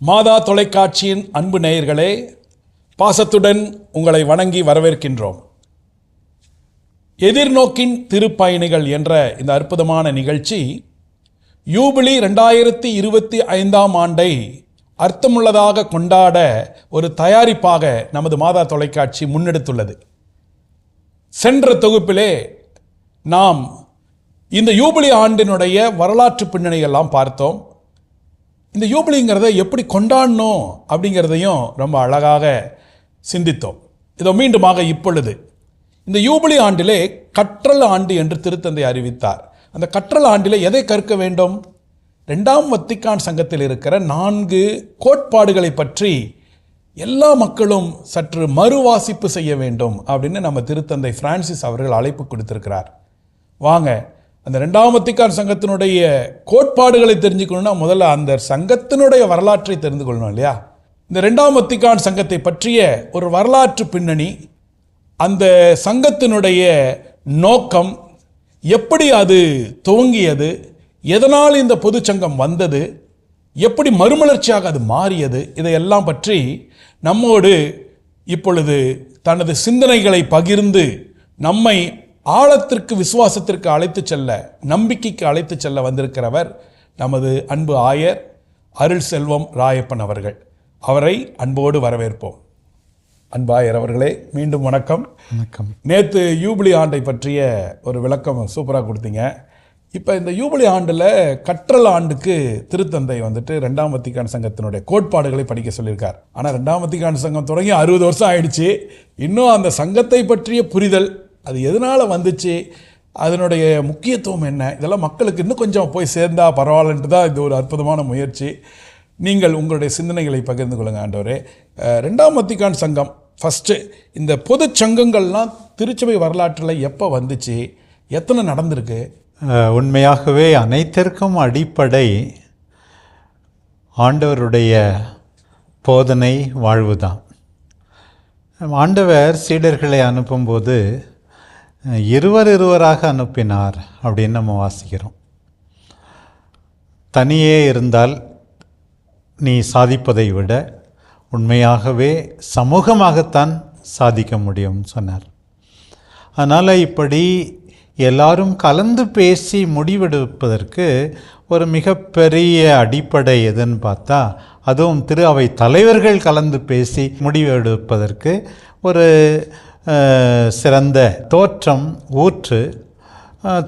மாதா தொலைக்காட்சியின் அன்பு நேயர்களே, பாசத்துடன் உங்களை வணங்கி வரவேற்கின்றோம். எதிர்நோக்கின் திருப்பயணிகள் என்ற இந்த அற்புதமான நிகழ்ச்சி யூபிலி 2025 ஆண்டை அர்த்தமுள்ளதாக கொண்டாட ஒரு தயாரிப்பாக நமது மாதா தொலைக்காட்சி முன்னெடுத்துள்ளது. சென்ற தொகுப்பிலே நாம் இந்த யூபிலி ஆண்டினுடைய வரலாற்று பின்னணியெல்லாம் பார்த்தோம். இந்த யூபிலிங்கிறத எப்படி கொண்டாடணும் அப்படிங்கிறதையும் ரொம்ப அழகாக சிந்தித்தோம். இதோ மீண்டுமாக இப்பொழுது இந்த யூபிலி ஆண்டிலே கற்றல் ஆண்டு என்று திருத்தந்தை அறிவித்தார். அந்த கற்றல் ஆண்டிலே எதை கற்க வேண்டும்? 2ஆம் வத்திக்கான் சங்கத்தில் இருக்கிற 4 கோட்பாடுகளை பற்றி எல்லா மக்களும் சற்று மறுவாசிப்பு செய்ய வேண்டும் அப்படின்னு நம்ம திருத்தந்தை பிரான்சிஸ் அவர்கள் அழைப்பு கொடுத்திருக்கிறார். வாங்க, அந்த 2ஆம் வத்திக்கான் சங்கத்தினுடைய கோட்பாடுகளை தெரிஞ்சுக்கணும்னா முதல்ல அந்த சங்கத்தினுடைய வரலாற்றை தெரிந்து கொள்ளணும் இல்லையா? இந்த 2ஆம் வத்திக்கான் சங்கத்தை பற்றிய ஒரு வரலாற்று பின்னணி, அந்த சங்கத்தினுடைய நோக்கம், எப்படி அது துவங்கியது, எதனால் இந்த பொதுச்சங்கம் வந்தது, எப்படி மறுமலர்ச்சியாக அது மாறியது, இதையெல்லாம் பற்றி நம்மோடு இப்பொழுது தனது சிந்தனைகளை பகிர்ந்து நம்மை ஆழத்திற்கு, விசுவாசத்திற்கு அழைத்து செல்ல, நம்பிக்கைக்கு அழைத்து செல்ல வந்திருக்கிறவர் நமது அன்பு ஆயர் அருள் செல்வம் ராயப்பன் அவர்கள். அவரை அன்போடு வரவேற்போம். அன்பு ஆயர் அவர்களே, மீண்டும் வணக்கம். வணக்கம். நேற்று யூபிலி ஆண்டை பற்றிய ஒரு விளக்கம் சூப்பராக கொடுத்தீங்க. இப்போ இந்த யூபிலி ஆண்டில் கற்றல் ஆண்டுக்கு திருத்தந்தை 2ஆம் வத்திக்கான் சங்கத்தினுடைய கோட்பாடுகளை படிக்க சொல்லியிருக்கார். ஆனால் 2ஆம் வத்திக்கான் சங்கம் தொடங்கி 60 வருஷம் ஆயிடுச்சு. இன்னும் அந்த சங்கத்தை பற்றிய புரிதல், அது எதனால் வந்துச்சு, அதனுடைய முக்கியத்துவம் என்ன, இதெல்லாம் மக்களுக்கு இன்னும் கொஞ்சம் போய் சேர்ந்தா பரவாயில்லன்ட்டு தான் இது ஒரு அற்புதமான முயற்சி. நீங்கள் உங்களுடைய சிந்தனைகளை பகிர்ந்து கொள்ளுங்கள் ஆண்டவரே. 2ஆம் வத்திக்கான் சங்கம் ஃபஸ்ட்டு, இந்த பொது சங்கங்கள்லாம் திருச்சபை வரலாற்றில் எப்போ வந்துச்சு, எத்தனை நடந்திருக்கு? உண்மையாகவே அனைத்திற்கும் அடிப்படை ஆண்டவருடைய போதனை, வாழ்வுதான். ஆண்டவர் சீடர்களை அனுப்பும்போது இருவராக அனுப்பினார் அப்படின்னு நம்ம வாசிக்கிறோம். தனியே இருந்தால் நீ சாதிப்பதை விட உண்மையாகவே சமூகமாகத்தான் சாதிக்க முடியும்னு சொன்னார். அதனால் இப்படி எல்லாரும் கலந்து பேசி முடிவெடுப்பதற்கு ஒரு மிகப்பெரிய அடிப்படை எதுன்னு பார்த்தா, அதுவும் திரு அவை தலைவர்கள் கலந்து பேசி முடிவெடுப்பதற்கு ஒரு சிறந்த தோற்றம், ஊற்று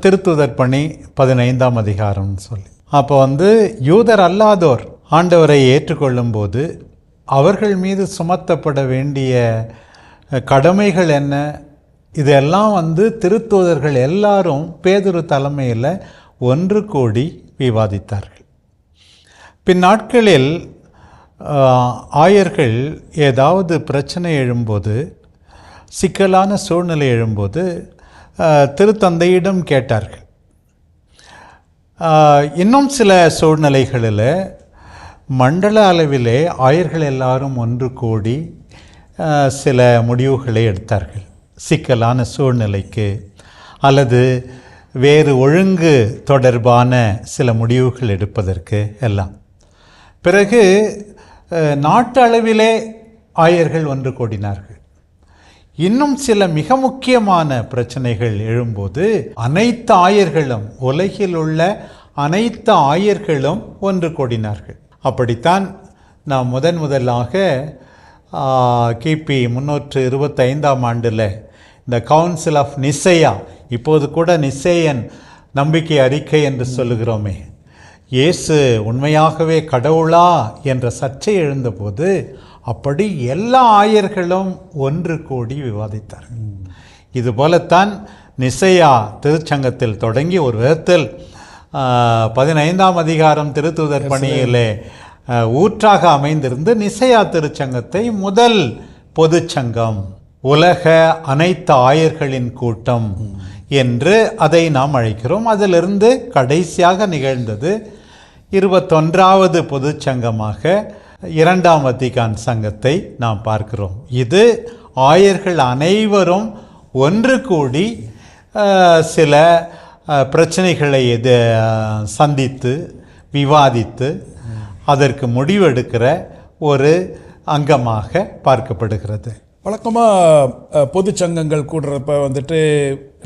திருத்துதர் பணி 15ஆம் அதிகாரம்னு சொல்லி. அப்போ யூதர் அல்லாதோர் ஆண்டவரை ஏற்றுக்கொள்ளும்போது அவர்கள் மீது சுமத்தப்பட வேண்டிய கடமைகள் என்ன, இதெல்லாம் திருத்தூதர்கள் எல்லாரும் பேதுரு தலைமையில் ஒன்று கூடி விவாதித்தார்கள். பின் நாட்களில் ஆயர்கள் ஏதாவது பிரச்சனை எழும்போது, சிக்கலான சூழ்நிலை எழும்போது திருத்தந்தையிடம் கேட்டார்கள். இன்னும் சில சூழ்நிலைகளில் மண்டல அளவிலே ஆயர்கள் எல்லாரும் ஒன்று கூடி சில முடிவுகளை எடுத்தார்கள். சிக்கலான சூழ்நிலைக்கு அல்லது வேறு ஒழுங்கு தொடர்பான சில முடிவுகள் எடுப்பதற்கு எல்லாம். பிறகு நாட்டு அளவிலே ஆயர்கள் ஒன்று கூடினார்கள். இன்னும் சில மிக முக்கியமான பிரச்சனைகள் எழும்போது அனைத்து ஆயர்களும், உலகில் உள்ள அனைத்து ஆயர்களும் ஒன்று கூடினார்கள். அப்படித்தான் நாம் முதலாக கிபி 325ஆம் ஆண்டில் இந்த கவுன்சில் ஆஃப் நிசையா, இப்போது கூட நிசேயன் நம்பிக்கை அறிக்கை என்று சொல்லுகிறோமே, இயேசு உண்மையாகவே கடவுளா என்ற சர்ச்சை எழுந்தபோது அப்படி எல்லா ஆயர்களும் ஒன்று கூடி விவாதித்தார்கள். இதுபோலத்தான் நிசையா திருச்சங்கத்தில் தொடங்கி ஒரு விதத்தில் 15ஆம் அதிகாரம் திருத்தூதர் பணியிலே ஊற்றாக அமைந்திருந்து நிசையா திருச்சங்கத்தை முதல் பொதுச்சங்கம், உலக அனைத்து ஆயர்களின் கூட்டம் என்று அதை நாம் அழைக்கிறோம். அதிலிருந்து கடைசியாக நிகழ்ந்தது 21வது பொதுச்சங்கமாக 2ஆம் வத்திக்கான் சங்கத்தை நாம் பார்க்கிறோம். இது ஆயர்கள் அனைவரும் ஒன்று கூடி சில பிரச்சனைகளை சந்தித்து விவாதித்து அதற்கு முடிவெடுக்கிற ஒரு அங்கமாக பார்க்கப்படுகிறது. வழக்கமாக பொது சங்கங்கள் கூடுறப்ப வந்துட்டு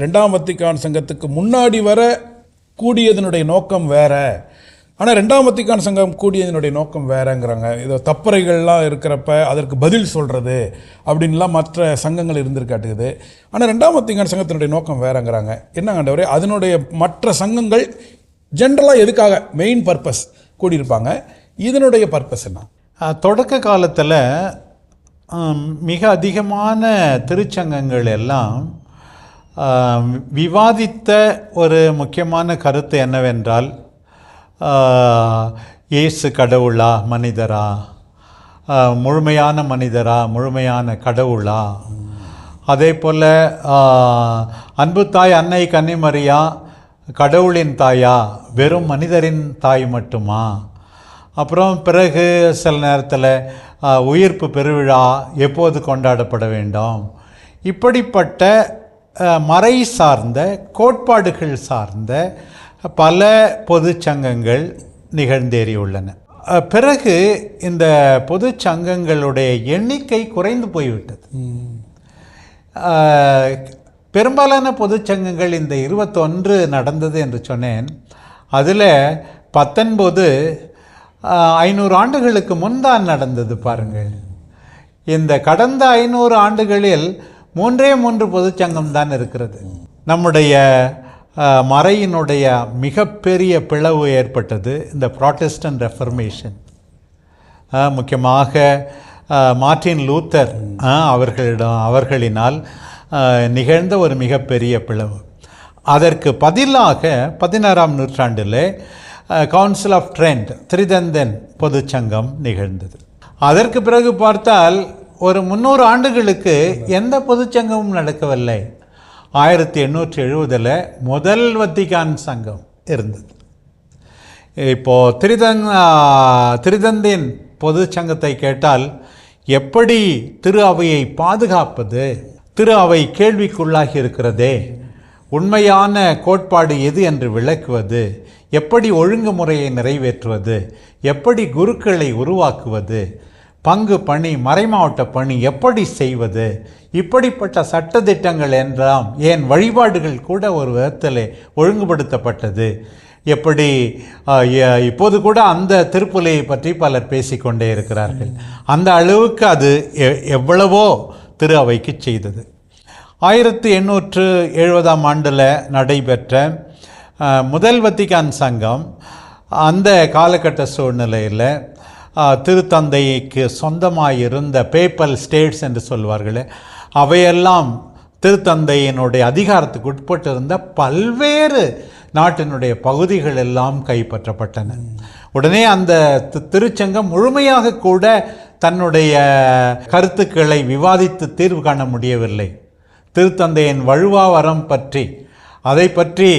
ரெண்டாம் வத்திக்கான் சங்கத்துக்கு முன்னாடி வர கூடியதனுடைய நோக்கம் வேற, ஆனால் ரெண்டாம் வத்திக்கான் சங்கம் கூடியதனுடைய நோக்கம் வேறங்கிறாங்க. இதோ தப்பறைகள்லாம் இருக்கிறப்ப அதற்கு பதில் சொல்கிறது அப்படின்லாம் மற்ற சங்கங்கள் இருந்திருக்காட்டுக்குது. ஆனால் ரெண்டாம் வத்திக்கான் சங்கத்தினுடைய நோக்கம் வேறங்கிறாங்க. என்னங்க ஆண்டவரே, அதனுடைய மற்ற சங்கங்கள் ஜென்ரலாக எதுக்காக மெயின் பர்பஸ் கூடியிருப்பாங்க, இதனுடைய பர்பஸ் என்ன? தொடக்க காலத்தில் மிக அதிகமான திருச்சங்கங்கள் எல்லாம் விவாதித்த ஒரு முக்கியமான கருத்து என்னவென்றால், இயேசு கடவுளா மனிதரா, முழுமையான மனிதரா முழுமையான கடவுளா, அதே போல் அன்பு தாய் அன்னை கன்னிமரியா கடவுளின் தாயா வெறும் மனிதரின் தாய் மட்டுமா, அப்புறம் பிறகு சில நேரத்தில் உயிர்ப்பு பெருவிழா எப்போது கொண்டாடப்பட வேண்டும், இப்படிப்பட்ட மறை சார்ந்த கோட்பாடுகள் சார்ந்த பல பொது சங்கங்கள் நிகழ்ந்தேறியுள்ளன. பிறகு இந்த பொது சங்கங்களுடைய எண்ணிக்கை குறைந்து போய்விட்டது. பெரும்பாலான பொது சங்கங்கள் இந்த 21 நடந்தது என்று சொன்னேன். அதில் 19 500 ஆண்டுகளுக்கு முன்தான் நடந்தது. பாருங்கள், இந்த கடந்த 500 ஆண்டுகளில் 3 பொதுச்சங்கம் தான் இருக்கிறது. நம்முடைய மறையினுடைய மிகப்பெரிய பிளவு ஏற்பட்டது இந்த புராட்டஸ்டன்ட் ரெஃபர்மேஷன். முக்கியமாக மார்ட்டின் லூத்தர் அவர்களினால் நிகழ்ந்த ஒரு மிகப்பெரிய பிளவு. அதற்கு பதிலாக 16ஆம் நூற்றாண்டில் கவுன்சில் ஆஃப் ட்ரெண்ட் திரிதந்தன் பொதுச்சங்கம் நிகழ்ந்தது. அதற்கு பிறகு பார்த்தால் ஒரு 300 ஆண்டுகளுக்கு எந்த பொதுச்சங்கமும் நடக்கவில்லை. 1870 முதல் வத்திக்கான் சங்கம் இருந்தது. இப்போது திரிதந்தின் பொது சங்கத்தை கேட்டால் எப்படி திரு அவையை பாதுகாப்பது, திரு அவை கேள்விக்குள்ளாகி இருக்கிறதே, உண்மையான கோட்பாடு எது என்று விளக்குவது, எப்படி ஒழுங்குமுறையை நிறைவேற்றுவது, எப்படி குருக்களை உருவாக்குவது, பங்கு பணி மறைமாவட்ட பணி எப்படி செய்வது, இப்படிப்பட்ட சட்டத்திட்டங்கள் என்றாம் ஏன் வழிபாடுகள் கூட ஒரு விதத்தில் ஒழுங்குபடுத்தப்பட்டது. எப்படி இப்போது கூட அந்த திருப்புலையை பற்றி பலர் பேசிக்கொண்டே இருக்கிறார்கள். அந்த அளவுக்கு அது எவ்வளவோ திரு அவைக்கு செய்தது. 1870ஆம் ஆண்டில் நடைபெற்ற முதல் வத்திக்கான் சங்கம் அந்த காலகட்ட சூழ்நிலையில் திருத்தந்தைக்கு சொந்தமாயிருந்த பேப்பல் ஸ்டேட்ஸ் என்று சொல்வார்களே, அவையெல்லாம் திருத்தந்தையினுடைய அதிகாரத்துக்கு உட்பட்டிருந்த பல்வேறு நாட்டினுடைய பகுதிகள் எல்லாம் கைப்பற்றப்பட்டன. உடனே அந்த திருச்சங்கம் முழுமையாக கூட தன்னுடைய கருத்துக்களை விவாதித்து தீர்வு காண முடியவில்லை. திருத்தந்தையின் வழுவாவரம் பற்றி அதை பற்றி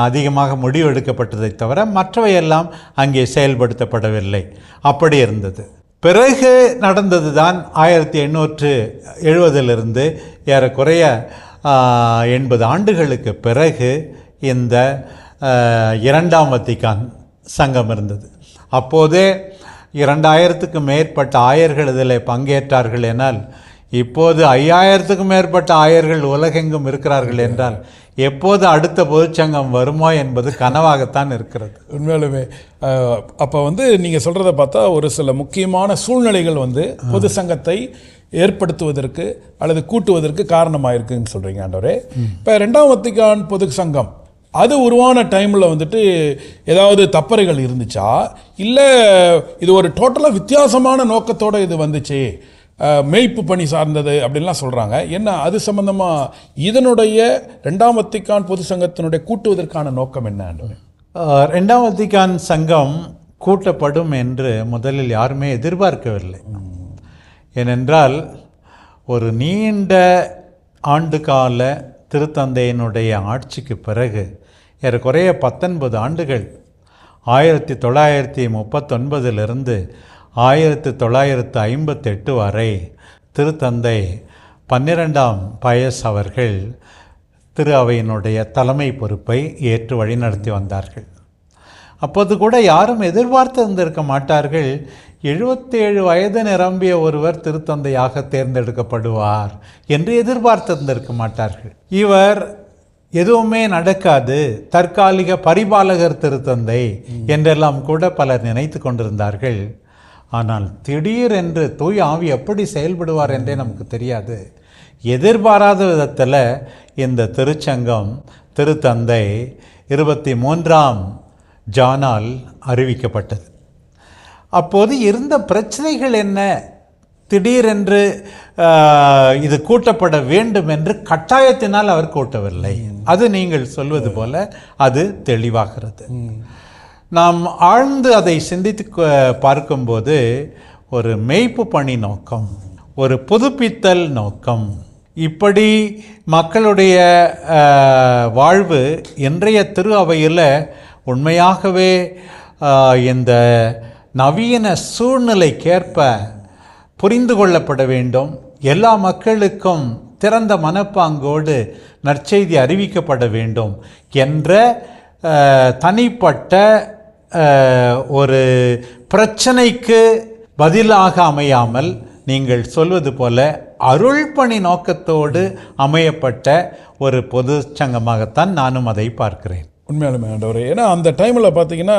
அதிகமாக முடிவெடுக்கப்பட்டதை தவிர மற்றவையெல்லாம் அங்கே செயல்படுத்தப்படவில்லை. அப்படி இருந்தது. பிறகு நடந்தது தான் 1870 ஏறக்குறைய 80 ஆண்டுகளுக்கு பிறகு இந்த இரண்டாம் வத்திக்கான் சங்கம் இருந்தது. அப்போதே 2000க்கும் மேற்பட்ட ஆயர்கள் இதில் பங்கேற்றார்கள். எனால் இப்போது 5000க்கும் மேற்பட்ட ஆயர்கள் உலகெங்கும் இருக்கிறார்கள் என்றால் எப்போது அடுத்த பொதுச்சங்கம் வருமோ என்பது கனவாகத்தான் இருக்கிறது. உண்மையாலுமே அப்போ நீங்கள் சொல்கிறத பார்த்தா ஒரு சில முக்கியமான சூழ்நிலைகள் பொது சங்கத்தை ஏற்படுத்துவதற்கு அல்லது கூட்டுவதற்கு காரணமாக இருக்குன்னு சொல்கிறீங்க ஆண்டவரே. இப்போ ரெண்டாம் வத்திக்கான் பொது சங்கம் அது உருவான டைமில் ஏதாவது தப்பறைகள் இருந்துச்சா, இல்லை இது ஒரு டோட்டலாக வித்தியாசமான நோக்கத்தோடு இது வந்துச்சு, மெய்ப்பு பணி சார்ந்தது அப்படின்லாம் சொல்கிறாங்க. என்ன அது சம்பந்தமாக இதனுடைய ரெண்டாம் வத்திக்கான் பொது சங்கத்தினுடைய கூட்டுவதற்கான நோக்கம் என்ன? ரெண்டாம் வத்திக்கான் சங்கம் கூட்டப்படும் என்று முதலில் யாருமே எதிர்பார்க்கவில்லை. ஏனென்றால் ஒரு நீண்ட ஆண்டுகால திருத்தந்தையினுடைய ஆட்சிக்கு பிறகு ஏறக்குறைய 19 ஆண்டுகள் 1939 1958 வரை திருத்தந்தை 12ஆம் பயஸ் அவர்கள் திரு அவையினுடைய தலைமை பொறுப்பை ஏற்று வழிநடத்தி வந்தார்கள். அப்போது கூட யாரும் எதிர்பார்த்திருந்திருக்க மாட்டார்கள் 77 வயது நிரம்பிய ஒருவர் திருத்தந்தையாக தேர்ந்தெடுக்கப்படுவார் என்று எதிர்பார்த்திருந்திருக்க மாட்டார்கள். இவர் எதுவுமே நடக்காது, தற்காலிக பரிபாலகர் திருத்தந்தை என்றெல்லாம் கூட பலர் நினைத்து கொண்டிருந்தார்கள். ஆனால் திடீரென்று தூய் ஆவி எப்படி செயல்படுவார் என்றே நமக்கு தெரியாது. எதிர்பாராத விதத்தில் இந்த திருச்சங்கம் திருத்தந்தை 23ஆம் ஜானால் அறிவிக்கப்பட்டது. அப்போது இருந்த பிரச்சனைகள் என்ன? திடீரென்று இது கூட்டப்பட வேண்டும் என்று கட்டாயத்தினால் அவர் கூட்டவில்லை. அது நீங்கள் சொல்வது போல அது தெளிவாகிறது. நாம் ஆழ்ந்து அதை சிந்தித்து பார்க்கும்போது ஒரு மேய்ப்பு பணி நோக்கம், ஒரு புதுப்பித்தல் நோக்கம், இப்படி மக்களுடைய வாழ்வு இன்றைய திரு அவையில் உண்மையாகவே இந்த நவீன சூழ்நிலைக்கேற்ப புரிந்து கொள்ளப்பட வேண்டும். எல்லா மக்களுக்கும் திறந்த மனப்பாங்கோடு நற்செய்தி அறிவிக்கப்பட வேண்டும் என்ற தனிப்பட்ட ஒரு பிரச்சனைக்கு பதிலாக அமையாமல் நீங்கள் சொல்வது போல அருள் பணி நோக்கத்தோடு அமையப்பட்ட ஒரு பொது சங்கமாகத்தான் நானும் அதை பார்க்கிறேன். உண்மையாலுமே ஆண்டவரே, ஏன்னா அந்த டைமில் பார்த்தீங்கன்னா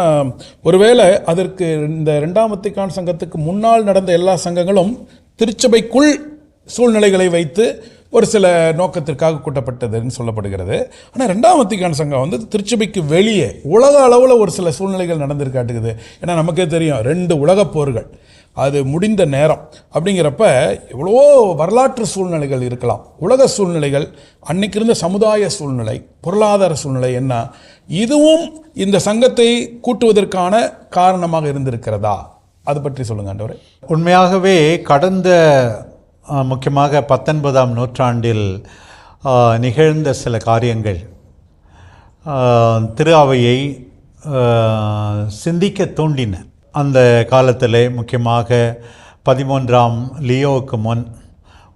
ஒருவேளை அதற்கு இந்த 2ஆம் வத்திக்கான் சங்கத்துக்கு முன்னால் நடந்த எல்லா சங்கங்களும் திருச்சபைக்குள் சூழ்நிலைகளை வைத்து ஒரு சில நோக்கத்திற்காக கூட்டப்பட்டதுன்னு சொல்லப்படுகிறது. ஆனால் 2ஆம் வத்திக்கான் சங்கம் வந்து திருச்சபைக்கு வெளியே உலக அளவில் ஒரு சில சூழ்நிலைகள் நடந்திருக்காட்டுக்குது. ஏன்னா நமக்கே தெரியும் 2 உலகப் போர்கள் அது முடிந்த நேரம் அப்படிங்கிறப்ப எவ்வளவோ வரலாற்று சூழ்நிலைகள் இருக்கலாம், உலக சூழ்நிலைகள், அன்னைக்கு இருந்த சமுதாய சூழ்நிலை, பொருளாதார சூழ்நிலை என்ன, இதுவும் இந்த சங்கத்தை கூட்டுவதற்கான காரணமாக இருந்திருக்கிறதா? அது பற்றி சொல்லுங்க ஆண்டவரே. உண்மையாகவே கடந்த முக்கியமாக 19ஆம் நூற்றாண்டில் நிகழ்ந்த சில காரியங்கள் திரு அவையை சிந்திக்க தூண்டின. அந்த காலத்தில் முக்கியமாக 13ஆம் லியோவுக்கு முன்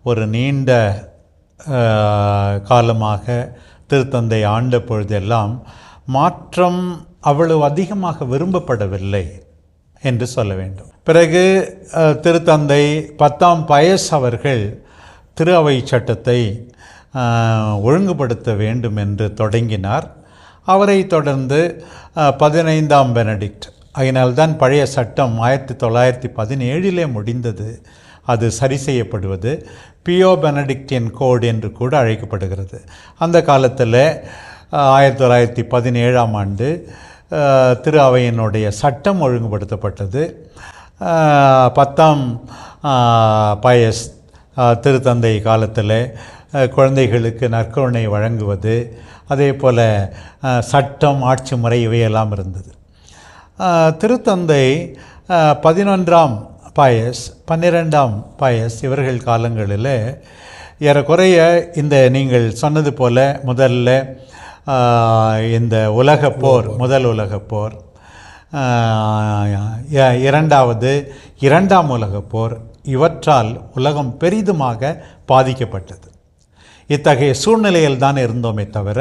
ஒரு நீண்ட காலமாக திருத்தந்தை ஆண்ட பொழுதெல்லாம் மாற்றம் அவ்வளவு அதிகமாக விரும்பப்படவில்லை என்று சொல்ல வேண்டும். பிறகு திருத்தந்தை 10ஆம் பயஸ் அவர்கள் திரு அவை சட்டத்தை ஒழுங்குபடுத்த வேண்டும் என்று தொடங்கினார். அவரை தொடர்ந்து 15ஆம் பெனடிக்ட், அதனால்தான் பழைய சட்டம் 1917 முடிந்தது. அது சரி செய்யப்படுவது பியோ பெனடிக்டியன் கோட் என்று கூட அழைக்கப்படுகிறது. அந்த காலத்தில் 1917ஆம் ஆண்டு திரு அவையினுடைய சட்டம் ஒழுங்குபடுத்தப்பட்டது. 10ஆம் பயஸ் திருத்தந்தை காலத்தில் குழந்தைகளுக்கு நற்கருணை வழங்குவது, அதே போல் சட்டம், ஆட்சி முறை இவையெல்லாம் இருந்தது. திருத்தந்தை 11ஆம் பயஸ் 12ஆம் பயஸ் இவர்கள் காலங்களில் ஏறக்குறைய இந்த நீங்கள் சொன்னது போல முதல்ல இந்த உலகப்போர், முதல் உலகப்போர், இரண்டாவது 2ஆம் உலகப்போர், இவற்றால் உலகம் பெரிதுமாக பாதிக்கப்பட்டது. இத்தகைய சூழ்நிலையில் தான் இருந்தோமே தவிர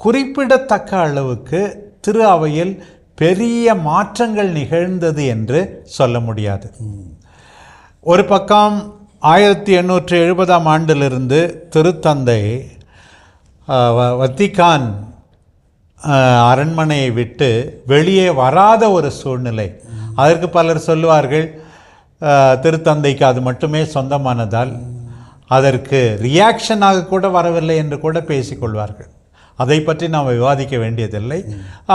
குறிப்பிடத்தக்க அளவுக்கு திரு அவையில் பெரிய மாற்றங்கள் நிகழ்ந்தது என்று சொல்ல முடியாது. ஒரு பக்கம் 1870ஆம் ஆண்டிலிருந்து திருத்தந்தை வத்திக்கான் அரண்மனையை விட்டு வெளியே வராத ஒரு சூழ்நிலை. அதற்கு பலர் சொல்லுவார்கள் திருத்தந்தைக்கு அது மட்டுமே சொந்தமானதால் அதற்கு ரியாக்ஷனாக கூட வரவில்லை என்று கூட பேசிக்கொள்வார்கள். அதை பற்றி நாம் விவாதிக்க வேண்டியதில்லை.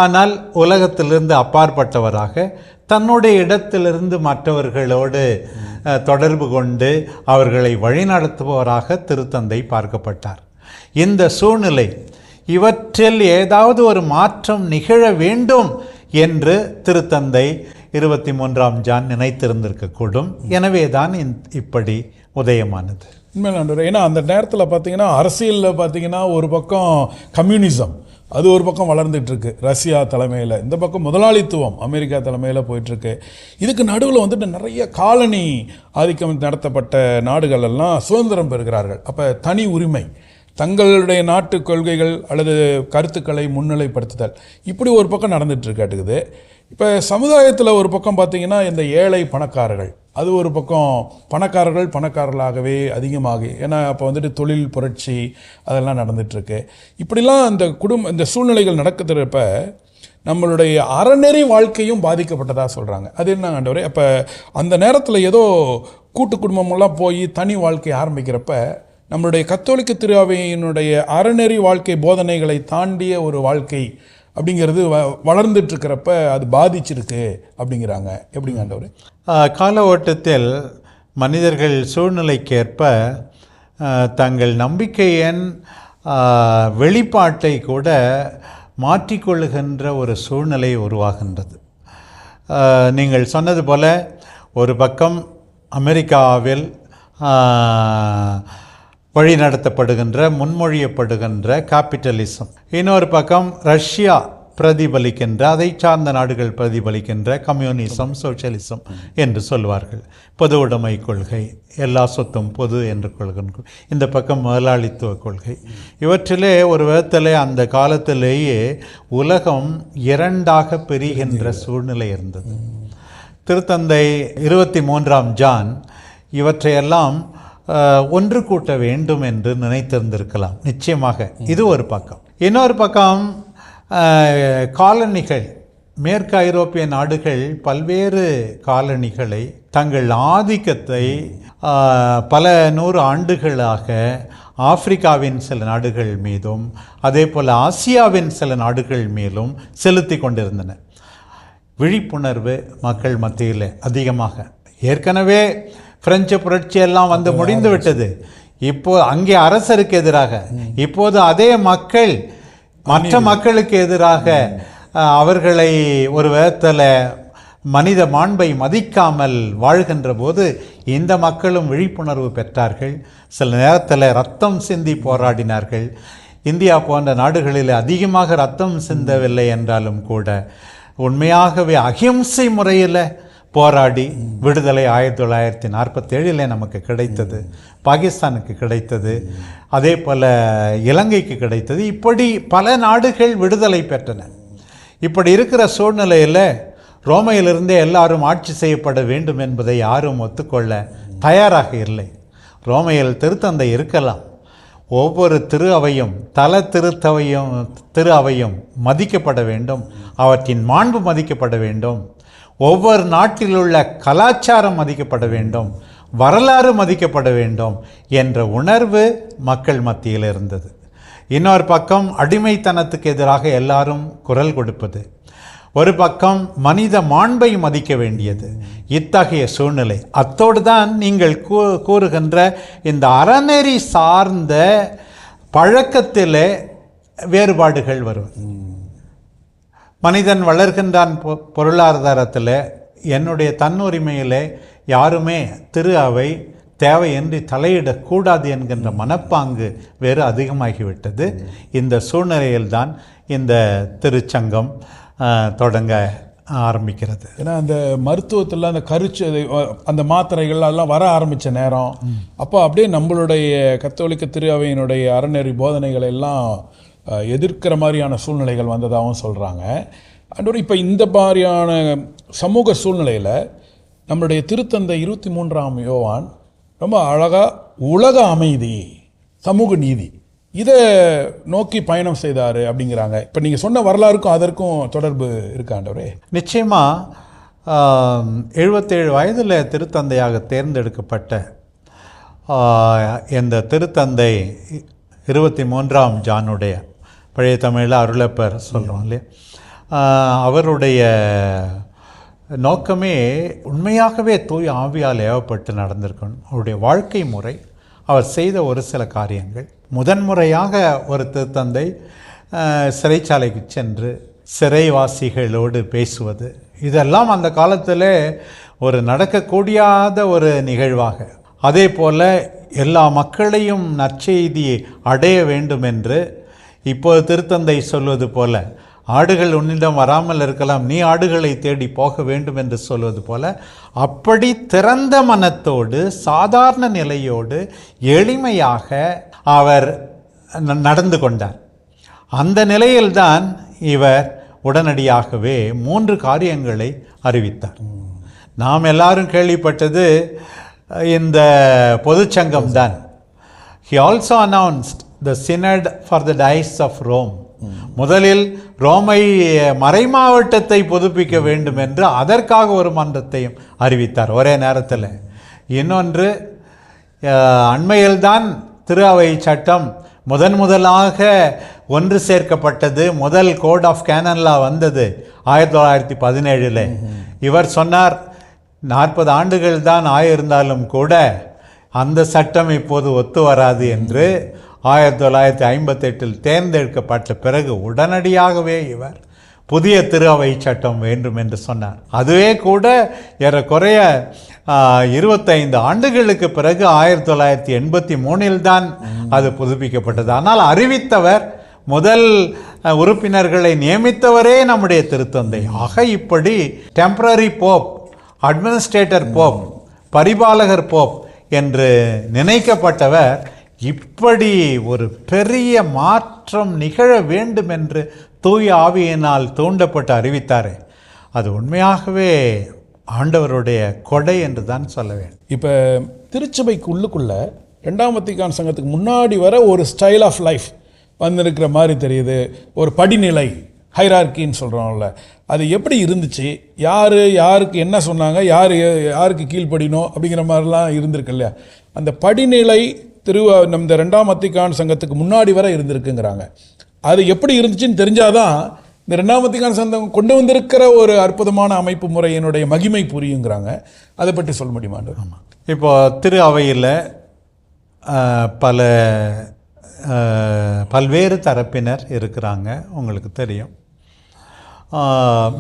ஆனால் உலகத்திலிருந்து அப்பாற்பட்டவராக தன்னுடைய இடத்திலிருந்து மற்றவர்களோடு தொடர்பு கொண்டு அவர்களை வழிநடத்துபவராக திருத்தந்தை பார்க்கப்பட்டார். இந்த சூழ்நிலை இவற்றில் ஏதாவது ஒரு மாற்றம் நிகழ வேண்டும் என்று திருத்தந்தை 23ஆம் ஜான் நினைத்திருந்திருக்கக்கூடும். எனவே தான் இப்படி உதயமானது. உண்மையில ஏன்னா அந்த நேரத்தில் பார்த்தீங்கன்னா அரசியலில் பார்த்தீங்கன்னா ஒரு பக்கம் கம்யூனிசம் அது ஒரு பக்கம் வளர்ந்துட்டு இருக்கு ரஷ்யா தலைமையில், இந்த பக்கம் முதலாளித்துவம் அமெரிக்கா தலைமையில் போயிட்டுருக்கு. இதுக்கு நடுவில் வந்துட்டு நிறைய காலனி ஆதிக்கம் நடத்தப்பட்ட நாடுகள் எல்லாம் சுதந்திரம் பெறுகிறார்கள். அப்போ தனி உரிமை, தங்களுடைய நாட்டு கொள்கைகள் அல்லது கருத்துக்களை முன்னிலைப்படுத்துதல், இப்படி ஒரு பக்கம் நடந்துட்டு இருக்காட்டுக்குது. இப்போ சமுதாயத்தில் ஒரு பக்கம் பார்த்தீங்கன்னா இந்த ஏழை பணக்காரர்கள், அது ஒரு பக்கம் பணக்காரர்களாகவே அதிகமாகி, ஏன்னா அப்போ வந்துட்டு தொழில் புரட்சி அதெல்லாம் நடந்துகிட்ருக்கு. இப்படிலாம் இந்த சூழ்நிலைகள் நடக்குதுறப்ப நம்மளுடைய அறநெறி வாழ்க்கையும் பாதிக்கப்பட்டதாக சொல்கிறாங்க. அது என்ன ஆண்டவரே? அப்போ அந்த நேரத்தில் ஏதோ கூட்டு குடும்பமெல்லாம் போய் தனி வாழ்க்கை ஆரம்பிக்கிறப்ப நம்மளுடைய கத்தோலிக்க திருஅவையினுடைய அறநெறி வாழ்க்கை போதனைகளை தாண்டிய ஒரு வாழ்க்கை அப்படிங்கிறது வளர்ந்துட்டுருக்கிறப்ப அது பாதிச்சிருக்கு அப்படிங்கிறாங்க. எப்படிங்க ஆண்டவர்? கால ஓட்டத்தில் மனிதர்கள் சூழ்நிலைக்கேற்ப தங்கள் நம்பிக்கையின் வெளிப்பாட்டை கூட மாற்றிக்கொள்ளுகின்ற ஒரு சூழ்நிலை உருவாகின்றது. நீங்கள் சொன்னது போல ஒரு பக்கம் அமெரிக்காவில் வழிநடத்தப்படுகின்ற முன்மொழியப்படுகின்ற கேபிட்டலிசம், இன்னொரு பக்கம் ரஷ்யா பிரதிபலிக்கின்ற, அதை சார்ந்த நாடுகள் பிரதிபலிக்கின்ற கம்யூனிசம், சோசியலிசம் என்று சொல்வார்கள். பொது உடைமை கொள்கை, எல்லா சொத்தும் பொது என்று கொள்கின்ற இந்த பக்கம் முதலாளித்துவ கொள்கை. இவற்றிலே ஒரு விதத்திலே அந்த காலத்திலேயே உலகம் இரண்டாக பிரிகின்ற சூழ்நிலை இருந்தது. திருத்தந்தை 23ஆம் ஜான் இவற்றையெல்லாம் ஒன்று கூட்ட வேண்டும் என்று நினைத்திருந்திருக்கலாம். நிச்சயமாக இது ஒரு பக்கம். இன்னொரு பக்கம் காலனிகள், மேற்கு ஐரோப்பிய நாடுகள் பல்வேறு காலனிகளை தங்கள் ஆதிக்கத்தை பல 100 ஆண்டுகளாக ஆப்பிரிக்காவின் சில நாடுகள் மீதும் அதே போல் ஆசியாவின் சில நாடுகள் மேலும் செலுத்தி கொண்டிருந்தன. விழிப்புணர்வு மக்கள் மத்தியில் அதிகமாக, ஏற்கனவே பிரெஞ்சு புரட்சி எல்லாம் வந்து முடிந்து விட்டது. இப்போ அங்கே அரசருக்கு எதிராக, இப்போது அதே மக்கள் மற்ற மக்களுக்கு எதிராக அவர்களை ஒரு விதத்தில் மனித மாண்பை மதிக்காமல் வாழ்கின்ற போது இந்த மக்களும் விழிப்புணர்வு பெற்றார்கள். சில நேரத்தில் ரத்தம் சிந்தி போராடினார்கள். இந்தியா போன்ற நாடுகளில் அதிகமாக ரத்தம் சிந்தவில்லை என்றாலும் கூட உண்மையாகவே அகிம்சை முறையில் போராடி விடுதலை 1947 நமக்கு கிடைத்தது, பாகிஸ்தானுக்கு கிடைத்தது, அதே போல் இலங்கைக்கு கிடைத்தது. இப்படி பல நாடுகள் விடுதலை பெற்றன. இப்படி இருக்கிற சூழ்நிலையில் ரோமையிலிருந்தே எல்லாரும் ஆட்சி செய்யப்பட வேண்டும் என்பதை யாரும் ஒத்துக்கொள்ள தயாராக இல்லை. ரோமையில் திருத்தந்தை இருக்கலாம், ஒவ்வொரு திரு அவையும் திரு அவையும் மதிக்கப்பட வேண்டும், அவற்றின் மாண்பு மதிக்கப்பட வேண்டும், ஒவ்வொரு நாட்டில் உள்ள கலாச்சாரம் மதிக்கப்பட வேண்டும், வரலாறு மதிக்கப்பட வேண்டும் என்ற உணர்வு மக்கள் மத்தியில் இருந்தது. இன்னொரு பக்கம் அடிமைத்தனத்துக்கு எதிராக எல்லாரும் குரல் கொடுப்பது, ஒரு பக்கம் மனித மாண்பை மதிக்க வேண்டியது. இத்தகைய சூழ்நிலை, அத்தோடு தான் நீங்கள் கூறுகின்ற இந்த அறநெறி சார்ந்த பழக்கத்திலே வேறுபாடுகள் வரும். மனிதன் வளர்கின்றான் பொருளாதாரத்தில், என்னுடைய தன்னுரிமையில் யாருமே திரு அவை தேவையின்றி தலையிடக்கூடாது என்கின்ற மனப்பாங்கு வேறு அதிகமாகிவிட்டது. இந்த சூழ்நிலையில்தான் இந்த திருச்சங்கம் தொடங்க ஆரம்பிக்கிறது. ஏன்னா அந்த மருத்துவத்தில் அந்த அந்த மாத்திரைகள் அதெல்லாம் வர ஆரம்பித்த நேரம், அப்போ அப்படியே நம்மளுடைய கத்தோலிக்க திரு அவையினுடைய அறநெறி போதனைகள் எல்லாம் எதிர்க்கிற மாதிரியான சூழ்நிலைகள் வந்ததாகவும் சொல்கிறாங்க. அன்றோடு இப்போ இந்த மாதிரியான சமூக சூழ்நிலையில் நம்மளுடைய திருத்தந்தை 23ஆம் யோவான் ரொம்ப அழகாக உலக அமைதி, சமூக நீதி, இதை நோக்கி பயணம் செய்தார் அப்படிங்கிறாங்க. இப்போ நீங்கள் சொன்ன வரலாறுக்கும் அதற்கும் தொடர்பு இருக்காண்டவரே? நிச்சயமாக 77 வயதில் திருத்தந்தையாக தேர்ந்தெடுக்கப்பட்ட இந்த திருத்தந்தை 23ஆம் ஜானுடைய, பழைய தமிழில் அருளப்பர் சொல்கிறோம் இல்லையா, அவருடைய நோக்கமே உண்மையாகவே தூய் ஆவியால் ஏவப்பட்டு நடந்திருக்கணும். அவருடைய வாழ்க்கை முறை, அவர் செய்த ஒரு சில காரியங்கள், முதன்முறையாக ஒரு திருத்தந்தை சிறைச்சாலைக்கு சென்று சிறைவாசிகளோடு பேசுவது, இதெல்லாம் அந்த காலத்தில் ஒரு நடக்கக்கூடியாத ஒரு நிகழ்வாக, அதே போல் எல்லா மக்களையும் நற்செய்தி அடைய வேண்டும் என்று இப்போது திருத்தந்தை சொல்வது போல, ஆடுகள் உன்னிடம் வராமல் இருக்கலாம், நீ ஆடுகளை தேடி போக வேண்டும் என்று சொல்வது போல, அப்படி திறந்த மனத்தோடு சாதாரண நிலையோடு எளிமையாக அவர் நடந்து கொண்டார். அந்த நிலையில்தான் இவர் உடனடியாகவே 3 காரியங்களை அறிவித்தார். நாம் எல்லாரும் கேள்விப்பட்டது இந்த பொதுச்சங்கம் தான். He also announced the synod for the diocese of Rome. முதலில் ரோமை மறைமாவட்டத்தை புதுப்பிக்க வேண்டும் என்று அதற்காக ஒரு மன்றத்தையும் அறிவித்தார் ஒரே நேரத்தில். இன்னொன்று, அண்மையில்தான் திரு அவை சட்டம் முதலாக ஒன்று சேர்க்கப்பட்டது. முதல் கோட் ஆஃப் கேனன்லா வந்தது 1917. இவர் சொன்னார் 40 ஆண்டுகள் தான் ஆயிருந்தாலும் கூட அந்த சட்டம் இப்போது ஒத்து வராது என்று. 1958 தேர்ந்தெடுக்கப்பட்ட பிறகு உடனடியாகவே இவர் புதிய திரு அவை சட்டம் வேண்டும் என்று சொன்னார். அதுவே கூட ஏறக்குறைய 25 ஆண்டுகளுக்கு பிறகு 1983 தான் அது புதுப்பிக்கப்பட்டது. ஆனால் அறிவித்தவர், முதல் உறுப்பினர்களை நியமித்தவரே நம்முடைய திருத்தந்தை. ஆக இப்படி டெம்பரரி போப், அட்மினிஸ்ட்ரேட்டர் போப், பரிபாலகர் போப் என்று நினைக்கப்பட்டவர் இப்படி ஒரு பெரிய மாற்றம் நிகழ வேண்டும் என்று தூய ஆவியினால் தூண்டப்பட்டு அறிவித்தாரே, அது உண்மையாகவே ஆண்டவருடைய கொடை என்று தான் சொல்ல வேண்டும். இப்போ திருச்சபைக்கு உள்ளுக்குள்ள 2ஆம் வத்திக்கான் சங்கத்துக்கு முன்னாடி வர ஒரு ஸ்டைல் ஆஃப் லைஃப் வந்திருக்கிற மாதிரி தெரியுது. ஒரு படிநிலை, ஹைரார்கின்னு சொல்கிறோம்ல, அது எப்படி இருந்துச்சு, யாருக்கு என்ன சொன்னாங்க, யாருக்கு கீழ்ப்படினோம் அப்படிங்கிற மாதிரிலாம் இருந்திருக்கு இல்லையா. அந்த படிநிலை இந்த 2ஆம் வத்திக்கான் சங்கத்துக்கு முன்னாடி வர இருந்திருக்குங்கிறாங்க. அது எப்படி இருந்துச்சுன்னு தெரிஞ்சாதான் இந்த 2ஆம் வத்திக்கான் சங்கம் கொண்டு வந்திருக்கிற ஒரு அற்புதமான அமைப்பு முறையினுடைய மகிமை புரியுங்கிறாங்க. அதை பற்றி சொல்ல முடியுமா? ஆமாம், இப்போ திரு அவையில் பல்வேறு தரப்பினர் இருக்கிறாங்க, உங்களுக்கு தெரியும்.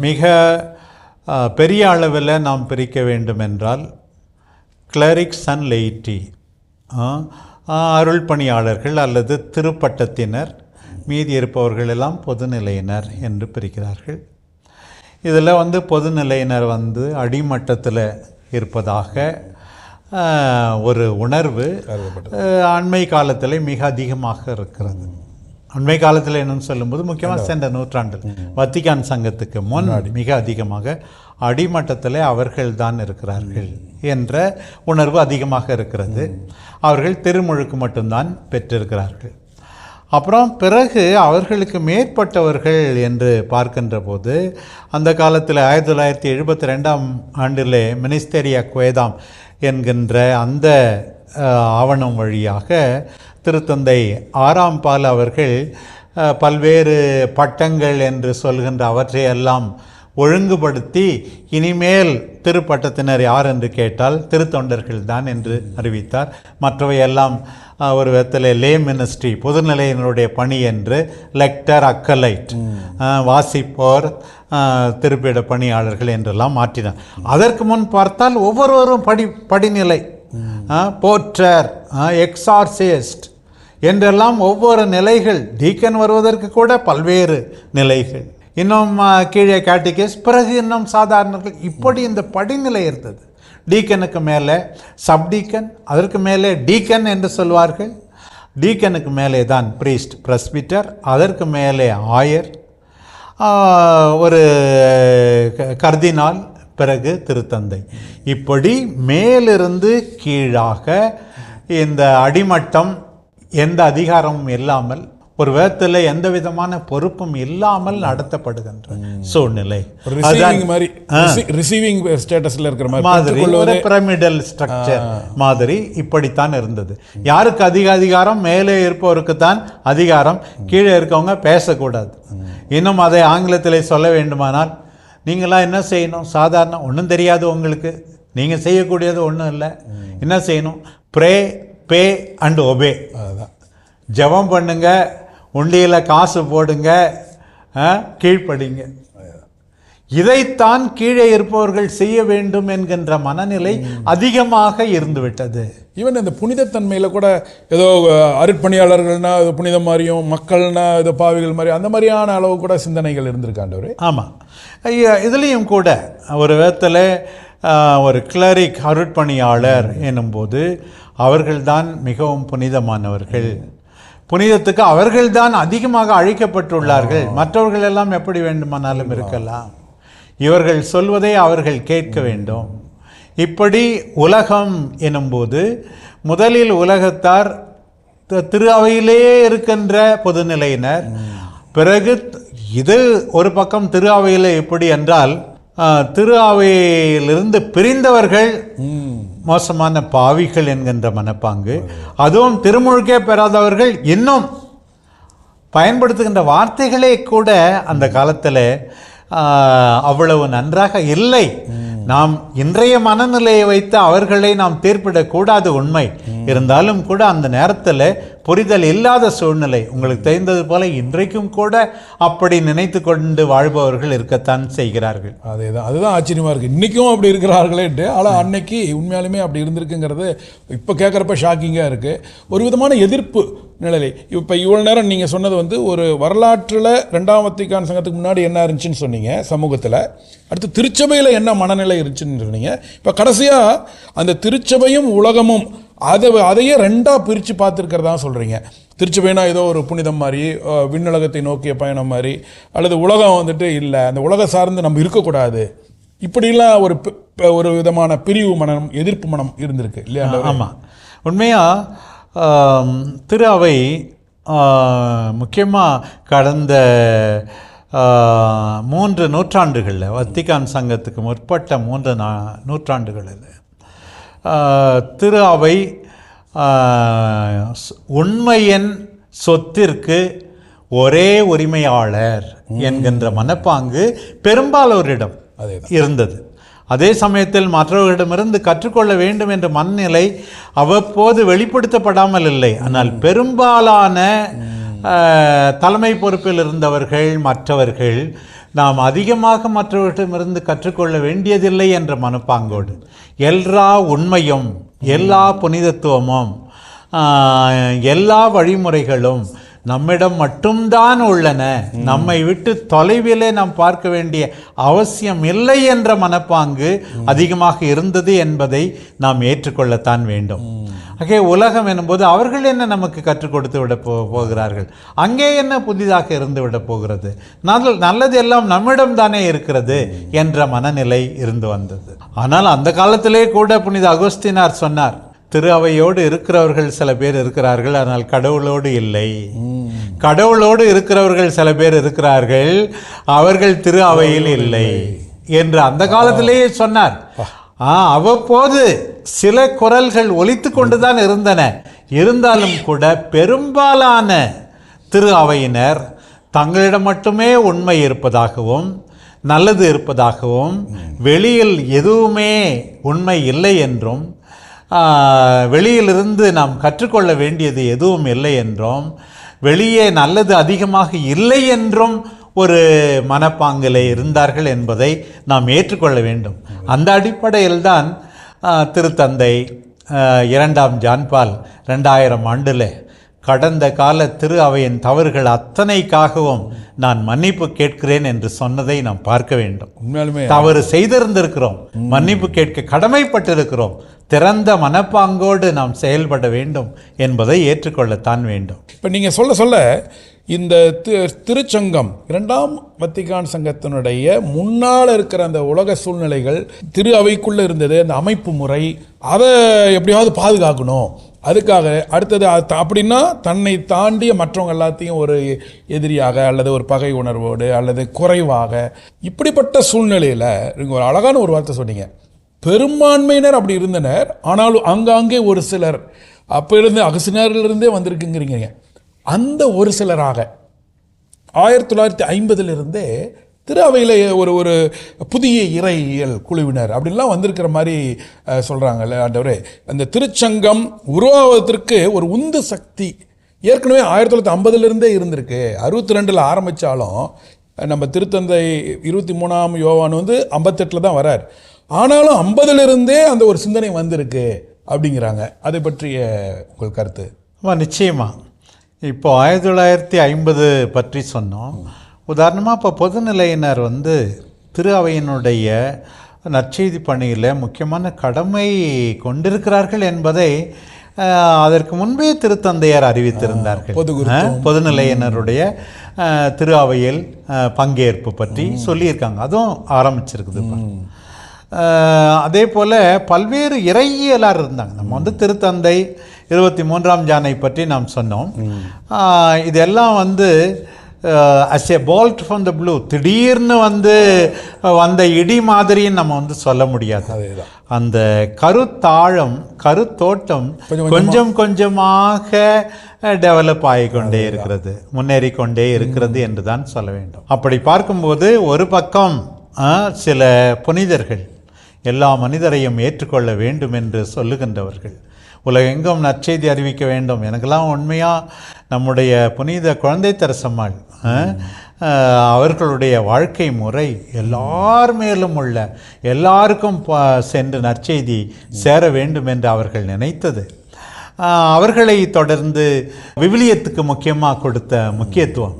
மிக பெரிய அளவில் நாம் பிரிக்க வேண்டும் என்றால் கிளரிக்ஸ் அண்ட் லெய்டி, அருள் பணியாளர்கள் அல்லது திருப்பட்டத்தினர், மீதி இருப்பவர்கள் எல்லாம் பொதுநிலையினர் என்று பிரிக்கிறார்கள். இதில் பொதுநிலையினர் அடிமட்டத்தில் இருப்பதாக ஒரு உணர்வு அண்மை காலத்தில் மிக அதிகமாக இருக்கிறது. அண்மை காலத்தில் என்னன்னு சொல்லும்போது முக்கியமாக சென்ற நூற்றாண்டில் வத்திக்கான் சங்கத்துக்கு முன் மிக அதிகமாக அடிமட்டத்தில் அவர்கள்தான் இருக்கிறார்கள் என்ற உணர்வு அதிகமாக இருக்கிறது. அவர்கள் திருமுழுக்கு மட்டும்தான் பெற்றிருக்கிறார்கள். அப்புறம் பிறகு அவர்களுக்கு மேற்பட்டவர்கள் என்று பார்க்கின்ற போது அந்த காலத்தில் 1972ஆம் ஆண்டில் மினிஸ்டேரியா குவேதாம் என்கின்ற அந்த ஆவணம் வழியாக திருத்தந்தை 6ஆம் பால் அவர்கள் பல்வேறு பட்டங்கள் என்று சொல்கின்ற அவற்றையெல்லாம் ஒழுங்குபடுத்தி இனிமேல் திருப்பட்டத்தினர் யார் என்று கேட்டால் திருத்தொண்டர்கள் தான் என்று அறிவித்தார். மற்றவையெல்லாம் ஒரு விதத்தில் லே மினிஸ்ட்ரி, பொதுநிலையினருடைய பணி என்று லெக்டர், அக்கலைட், வாசிப்போர், திருப்பிட பணியாளர்கள் என்றெல்லாம் மாற்றினார். அதற்கு முன் பார்த்தால் ஒவ்வொருவரும் படிநிலை, போர்ட்டர், எக்ஸார்சிஸ்ட் என்றெல்லாம் ஒவ்வொரு நிலைகள், டீக்கன் வருவதற்கு கூட பல்வேறு நிலைகள், இன்னும் கீழே கேட்டிகேஸ், பிறகு இன்னும் சாதாரணர்கள், இப்படி இந்த படிநிலை இருந்தது. டீக்கனுக்கு மேலே சப்டீக்கன், அதற்கு மேலே டீக்கன் என்று சொல்வார்கள். டீக்கனுக்கு மேலே தான் பிரீஸ்ட், பிரஸ்பிட்டர், அதற்கு மேலே ஆயர், ஒரு கர்தினால், பிறகு திருத்தந்தை. இப்படி மேலிருந்து கீழாக இந்த அடிமட்டம் எந்த அதிகாரமும் இல்லாமல், ஒரு விதத்தில் எந்த விதமான பொறுப்பும் இல்லாமல் நடத்தப்படுகின்ற சூழ்நிலை. ரிசீவிங் ஸ்டேட்டஸ்ல இருக்கிற மாதிரி ஒரு பிரமிடல் ஸ்ட்ரக்சர் மாதிரி இப்படித்தான் இருந்தது. யாருக்கு அதிக அதிகாரம்? மேலே இருப்பவருக்கு தான் அதிகாரம், கீழே இருக்கவங்க பேசக்கூடாது. இன்னும் அதை ஆங்கிலத்திலே சொல்ல வேண்டுமானால், நீங்களாம் என்ன செய்யணும்? சாதாரண ஒன்றும் தெரியாது உங்களுக்கு, நீங்கள் செய்யக்கூடியது ஒன்றும் இல்லை. என்ன செய்யணும்? Pray, pay and obey. அதுதான். ஜெபம் பண்ணுங்க, உண்டியில் காசு போடுங்க, கீழ்ப்படிங்க. இதைத்தான் கீழே இருப்பவர்கள் செய்ய வேண்டும் என்கின்ற மனநிலை அதிகமாக இருந்துவிட்டது. ஈவன் இந்த புனிதத்தன்மையில் கூட ஏதோ அருட்பணியாளர்கள்னா இது புனிதம் மாதிரியும், மக்கள்னா இது பாவிகள் மாதிரி, அந்த மாதிரியான அளவு கூட சிந்தனைகள் இருந்திருக்காண்டவர். ஆமாம், இதுலேயும் கூட ஒரு விதத்தில் ஒரு கிளரிக், அருட்பணியாளர் எனும்போது அவர்கள்தான் மிகவும் புனிதமானவர்கள். புனிதத்துக்கு அவர்கள்தான் அதிகமாக அழைக்கப்பட்டுள்ளார்கள். மற்றவர்கள் எல்லாம் எப்படி வேண்டுமானாலும் இருக்கலாம். இவர்கள் சொல்வதை அவர்கள் கேட்க வேண்டும். இப்படி உலகம் எனும்போது முதலில் உலகத்தார், திரு அவையிலேயே இருக்கின்ற பொதுநிலையினர். பிறகு இது ஒரு பக்கம் திரு அவையில் எப்படி என்றால், திரு அவையிலிருந்து பிரிந்தவர்கள் மோசமான பாவிகள் என்கின்ற மனப்பாங்கு. அதுவும் திருமுழுக்கே பெறாதவர்கள் இன்னும் பயன்படுத்துகின்ற வார்த்தைகளே கூட அந்த காலத்தில் அவ்வளவு நன்றாக இல்லை. நாம் இன்றைய மனநிலையை வைத்து அவர்களை நாம் தீர்ப்பிடக்கூடாது, உண்மை. இருந்தாலும் கூட அந்த நேரத்தில் புரிதல் இல்லாத சூழ்நிலை. உங்களுக்கு தெரிந்தது போல இன்றைக்கும் கூட அப்படி நினைத்து கொண்டு வாழ்பவர்கள் இருக்கத்தான் செய்கிறார்கள். அதுதான் ஆச்சரியமாக இருக்குது. இன்றைக்கும் அப்படி இருக்கிறார்களேன்ட்டு. ஆனால் அன்னைக்கு உண்மையாலுமே அப்படி இருந்திருக்குங்கிறது இப்போ கேட்குறப்ப ஷாக்கிங்காக இருக்குது. ஒரு விதமான எதிர்ப்பு நிலை. இப்போ இவ்வளோ நேரம் நீங்கள் சொன்னது ஒரு வரலாற்றில் 2ஆம் வத்திக்கான் சங்கத்துக்கு முன்னாடி என்ன இருந்துச்சுன்னு சொன்னீங்க சமூகத்தில். அடுத்து திருச்சபையில் என்ன மனநிலை இருந்துச்சுன்னு சொன்னீங்க. இப்போ கடைசியாக அந்த திருச்சபையும் உலகமும் அதையே ரெண்டாக பிரித்து பார்த்துருக்கிறதா சொல்கிறீங்க. திருச்சபைனா ஏதோ ஒரு புனிதம் மாதிரி, விண்ணுலகத்தை நோக்கிய பயணம் மாதிரி, அல்லது உலகம் இல்லை, அந்த உலக சார்ந்து நம்ம இருக்கக்கூடாது, இப்படிலாம் ஒரு விதமான பிரிவு மனம், எதிர்ப்பு மனம் இருந்திருக்கு இல்லையா? ஆமாம், உண்மையாக திரு அவை முக்கியமாக கடந்த 3 நூற்றாண்டுகளில், வத்திக்கான் சங்கத்துக்கு முற்பட்ட 3 நூற்றாண்டுகளில் திரு அவை உண்மையின் சொத்திற்கு ஒரே உரிமையாளர் என்கின்ற மனப்பாங்கு பெரும்பாலோரிடம் இருந்தது. அதே சமயத்தில் மற்றவர்களிடமிருந்து கற்றுக்கொள்ள வேண்டும் என்ற மனநிலை அவ்வப்போது வெளிப்படுத்தப்படாமல் இல்லை. ஆனால் பெரும்பாலான தலைமை பொறுப்பில் இருந்தவர்கள், மற்றவர்கள், நாம் அதிகமாக மற்றவர்களிடமிருந்து கற்றுக்கொள்ள வேண்டியதில்லை என்ற மனப்பாங்கோடு எல்லா உண்மையும், எல்லா புனிதத்துவமும், எல்லா வழிமுறைகளும் நம்மிடம் மட்டும்தான் உள்ளன, நம்மை விட்டு தொலைவிலே நாம் பார்க்க வேண்டிய அவசியம் இல்லை என்ற மனப்பாங்கு அதிகமாக இருந்தது என்பதை நாம் ஏற்றுக்கொள்ளத்தான் வேண்டும். ஆகவே உலகம் எனும்போது அவர்கள் என்ன நமக்கு கற்றுக் கொடுத்து விட போகிறார்கள், அங்கே என்ன புதிதாக இருந்து விட போகிறது, நல்லது எல்லாம் நம்மிடம் தானே இருக்கிறது என்ற மனநிலை இருந்து வந்தது. ஆனால் அந்த காலத்திலே கூட புனித அகஸ்தீனார் சொன்னார், திரு அவையோடு இருக்கிறவர்கள் சில பேர் இருக்கிறார்கள், ஆனால் கடவுளோடு இல்லை. கடவுளோடு இருக்கிறவர்கள் சில பேர் இருக்கிறார்கள், அவர்கள் திரு அவையில் இல்லை என்று அந்த காலத்திலேயே சொன்னார். அவ்வப்போது சில குரல்கள் ஒலித்து கொண்டுதான் இருந்தன. இருந்தாலும் கூட பெரும்பாலான திரு அவையினர் தங்களிடம் மட்டுமே உண்மை இருப்பதாகவும், நல்லது இருப்பதாகவும், வெளியில் எதுவுமே உண்மை இல்லை என்றும், வெளியிலிருந்து நாம் கற்றுக்கொள்ள வேண்டியது எதுவும் இல்லை என்றும், வெளியே நல்லது அதிகமாக இல்லை என்றும் ஒரு மனப்பாங்கிலே இருந்தார்கள் என்பதை நாம் ஏற்றுக்கொள்ள வேண்டும். அந்த அடிப்படையில்தான் திருத்தந்தை 2ஆம் ஜான் பால் 2000 ஆண்டில் கடந்த கால திரு அவையின் தவறுகள் அத்தனைக்காகவும் நான் மன்னிப்பு கேட்கிறேன் என்று சொன்னதை நாம் பார்க்க வேண்டும். உண்மையாலுமே தவறு செய்திருந்திருக்கிறோம், மன்னிப்பு கேட்க கடமைப்பட்டிருக்கிறோம், திறந்த மனப்பாங்கோடு நாம் செயல்பட வேண்டும் என்பதை ஏற்றுக்கொள்ளத்தான் வேண்டும். இப்போ நீங்கள் சொல்ல இந்த திருச்சங்கம் 2ஆம் வத்திக்கான் சங்கத்தினுடைய முன்னால் இருக்கிற அந்த உலக சூழ்நிலைகள், திரு அவைக்குள்ளே இருந்தது அந்த அமைப்பு முறை, அதை எப்படியாவது பாதுகாக்கணும். அதுக்காக அடுத்தது அப்படின்னா தன்னை தாண்டிய மற்றவங்க எல்லாத்தையும் ஒரு எதிரியாக அல்லது ஒரு பகை உணர்வோடு அல்லது குறைவாக, இப்படிப்பட்ட சூழ்நிலையில் நீங்கள் ஒரு அழகான ஒரு வார்த்தை சொன்னீங்க, பெரும்பான்மையினர் அப்படி இருந்தனர், ஆனாலும் ஆங்காங்கே ஒரு சிலர், அப்போ இருந்து அகசினரிலிருந்தே வந்திருக்குங்கிறீங்க. அந்த ஒரு சிலராக 1950 திரு அவையில் ஒரு புதிய இறையியல் குழுவினர் அப்படின்லாம் வந்திருக்கிற மாதிரி சொல்கிறாங்கல்ல ஆண்டவரே. அந்த திருச்சங்கம் உருவாவதற்கு ஒரு உந்து சக்தி ஏற்கனவே 1950 இருந்திருக்கு. 62 ஆரம்பித்தாலும் நம்ம திருத்தந்தை 23ஆம் யோவான் 58 தான் வரார். ஆனாலும் 50 அந்த ஒரு சிந்தனை வந்திருக்கு அப்படிங்கிறாங்க. அதை பற்றிய உங்கள் கருத்து? நிச்சயமாக. இப்போ 1950 பற்றி சொன்னோம். உதாரணமாக இப்போ பொதுநிலையினர் திரு அவையினுடைய நற்செய்தி பணியில் முக்கியமான கடமை கொண்டிருக்கிறார்கள் என்பதை அதற்கு முன்பே திருத்தந்தையார் அறிவித்திருந்தார்கள். பொதுநிலையினருடைய திரு அவையில் பங்கேற்பு பற்றி சொல்லியிருக்காங்க. அதுவும் ஆரம்பிச்சிருக்குது. அதே போல் பல்வேறு இறையியலார் இருந்தாங்க. நம்ம வந்து திருத்தந்தை 23ஆம் ஜானை பற்றி நாம் சொன்னோம். இதெல்லாம் வந்து as a bolt from the blue, திடீர்னு வந்த இடி மாதிரின்னு நம்ம வந்து சொல்ல முடியாது. அந்த கருத்தாழம், கருத்தோட்டம் கொஞ்சம் கொஞ்சமாக டெவலப் ஆகிக்கொண்டே இருக்கிறது, முன்னேறி கொண்டே இருக்கிறது என்று தான் சொல்ல வேண்டும். அப்படி பார்க்கும்போது ஒரு பக்கம் சில புனிதர்கள் எல்லா மனிதரையும் ஏற்றுக்கொள்ள வேண்டும் என்று சொல்லுகின்றவர்கள், உலகெங்கும் நற்செய்தி அறிவிக்க வேண்டும். எனக்கெல்லாம் உண்மையாக நம்முடைய புனித குழந்தை தெரசம்மாள் அவர்களுடைய வாழ்க்கை முறை எல்லார் மேலும் உள்ள எல்லாருக்கும் சென்று நற்செய்தி சேர வேண்டும் என்று அவர்கள் நினைத்தது, அவர்களை தொடர்ந்து விவிலியத்துக்கு முக்கியமாக கொடுத்த முக்கியத்துவம்,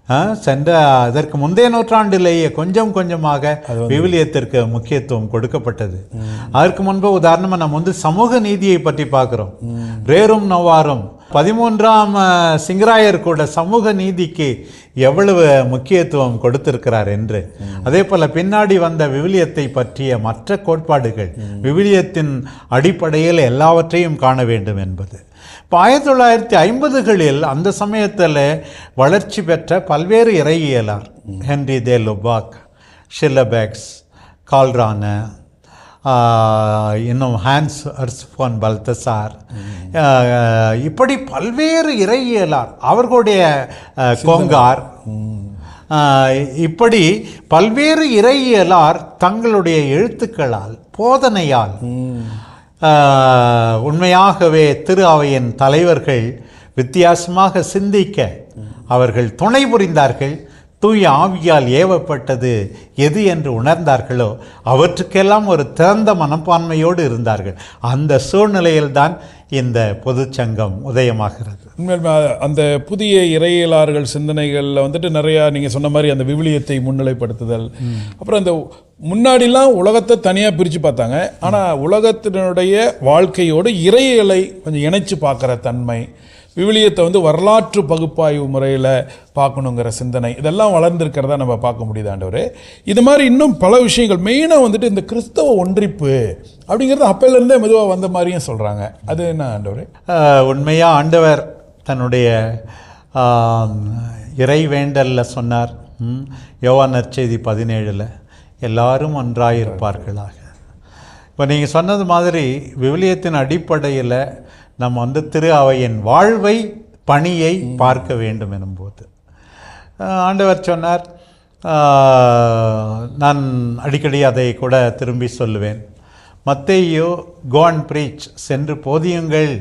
அதற்கு முந்தைய நூற்றாண்டிலேயே கொஞ்சம் கொஞ்சமாக விவிலியத்திற்கு முக்கியத்துவம் கொடுக்கப்பட்டது. அதற்கு முன்பு உதாரணமாக நம்ம சமூக நீதியை பற்றி பார்க்குறோம். ரேரும் நோவாரும் 13ஆம் சிங்கராயர் கூட சமூக நீதிக்கு எவ்வளவு முக்கியத்துவம் கொடுத்திருக்கிறார் என்று. அதே போல பின்னாடி வந்த விவிலியத்தை பற்றிய மற்ற கோட்பாடுகள், விவிலியத்தின் அடிப்படையில் எல்லாவற்றையும் காண வேண்டும் என்பது. இப்போ 1950களில் அந்த சமயத்தில் வளர்ச்சி பெற்ற பல்வேறு இறையியலார், ஹென்றி தே லுபாக், ஷில்லபெக்ஸ், கால்ரான, இன்னும் ஹான்ஸ் எர்ஸ்ஃபோன் பல்தசார், இப்படி பல்வேறு இறையியலார், அவர்களுடைய கோங்கார், இப்படி பல்வேறு இறையியலார் தங்களுடைய எழுத்துக்களால், போதனையால் உண்மையாகவே திரு அவையின் தலைவர்கள் வித்தியாசமாக சிந்திக்க அவர்கள் துணை புரிந்தார்கள். தூய ஆவியால் ஏவப்பட்டது எது என்று உணர்ந்தார்களோ அவற்றுக்கெல்லாம் ஒரு திறந்த மனப்பான்மையோடு இருந்தார்கள். அந்த சூழ்நிலையில்தான் இந்த பொதுச்சங்கம் உதயமாகிறது. உண்மையிலுமே அந்த புதிய இறையியலார்கள் சிந்தனைகளில் நிறையா நீங்கள் சொன்ன மாதிரி அந்த விவிலியத்தை முன்னிலைப்படுத்துதல், அப்புறம் அந்த முன்னாடிலாம் உலகத்தை தனியாக பிரித்து பார்த்தாங்க. ஆனால் உலகத்தினுடைய வாழ்க்கையோடு இறையியலை கொஞ்சம் இணைச்சு பார்க்குற தன்மை, விவிலியத்தை வரலாற்று பகுப்பாய்வு முறையில் பார்க்கணுங்கிற சிந்தனை, இதெல்லாம் வளர்ந்துருக்கிறதா நம்ம பார்க்க முடியுது ஆண்டவர். இது மாதிரி இன்னும் பல விஷயங்கள், மெயினாக இந்த கிறிஸ்தவ ஒன்றிப்பு அப்படிங்கிறது அப்போலேருந்தே மெதுவாக வந்த மாதிரியும் சொல்கிறாங்க. அது என்ன ஆண்டவர்? உண்மையாக ஆண்டவர் தன்னுடைய இறை வேண்டலில் சொன்னார். யோவான் நற்செய்தி 17 எல்லாரும் ஒன்றாயிருப்பார்களாக. இப்போ நீங்கள் சொன்னது மாதிரி விவிலியத்தின் அடிப்படையில் நம்ம திரு அவையின் வாழ்வை, பணியை பார்க்க வேண்டும் எனும்போது ஆண்டவர் சொன்னார், நான் அடிக்கடி அதை கூட திரும்பி சொல்லுவேன், மத்தேயு கோ அண்ட் ப்ரீச், சென்று போதியுங்கள்,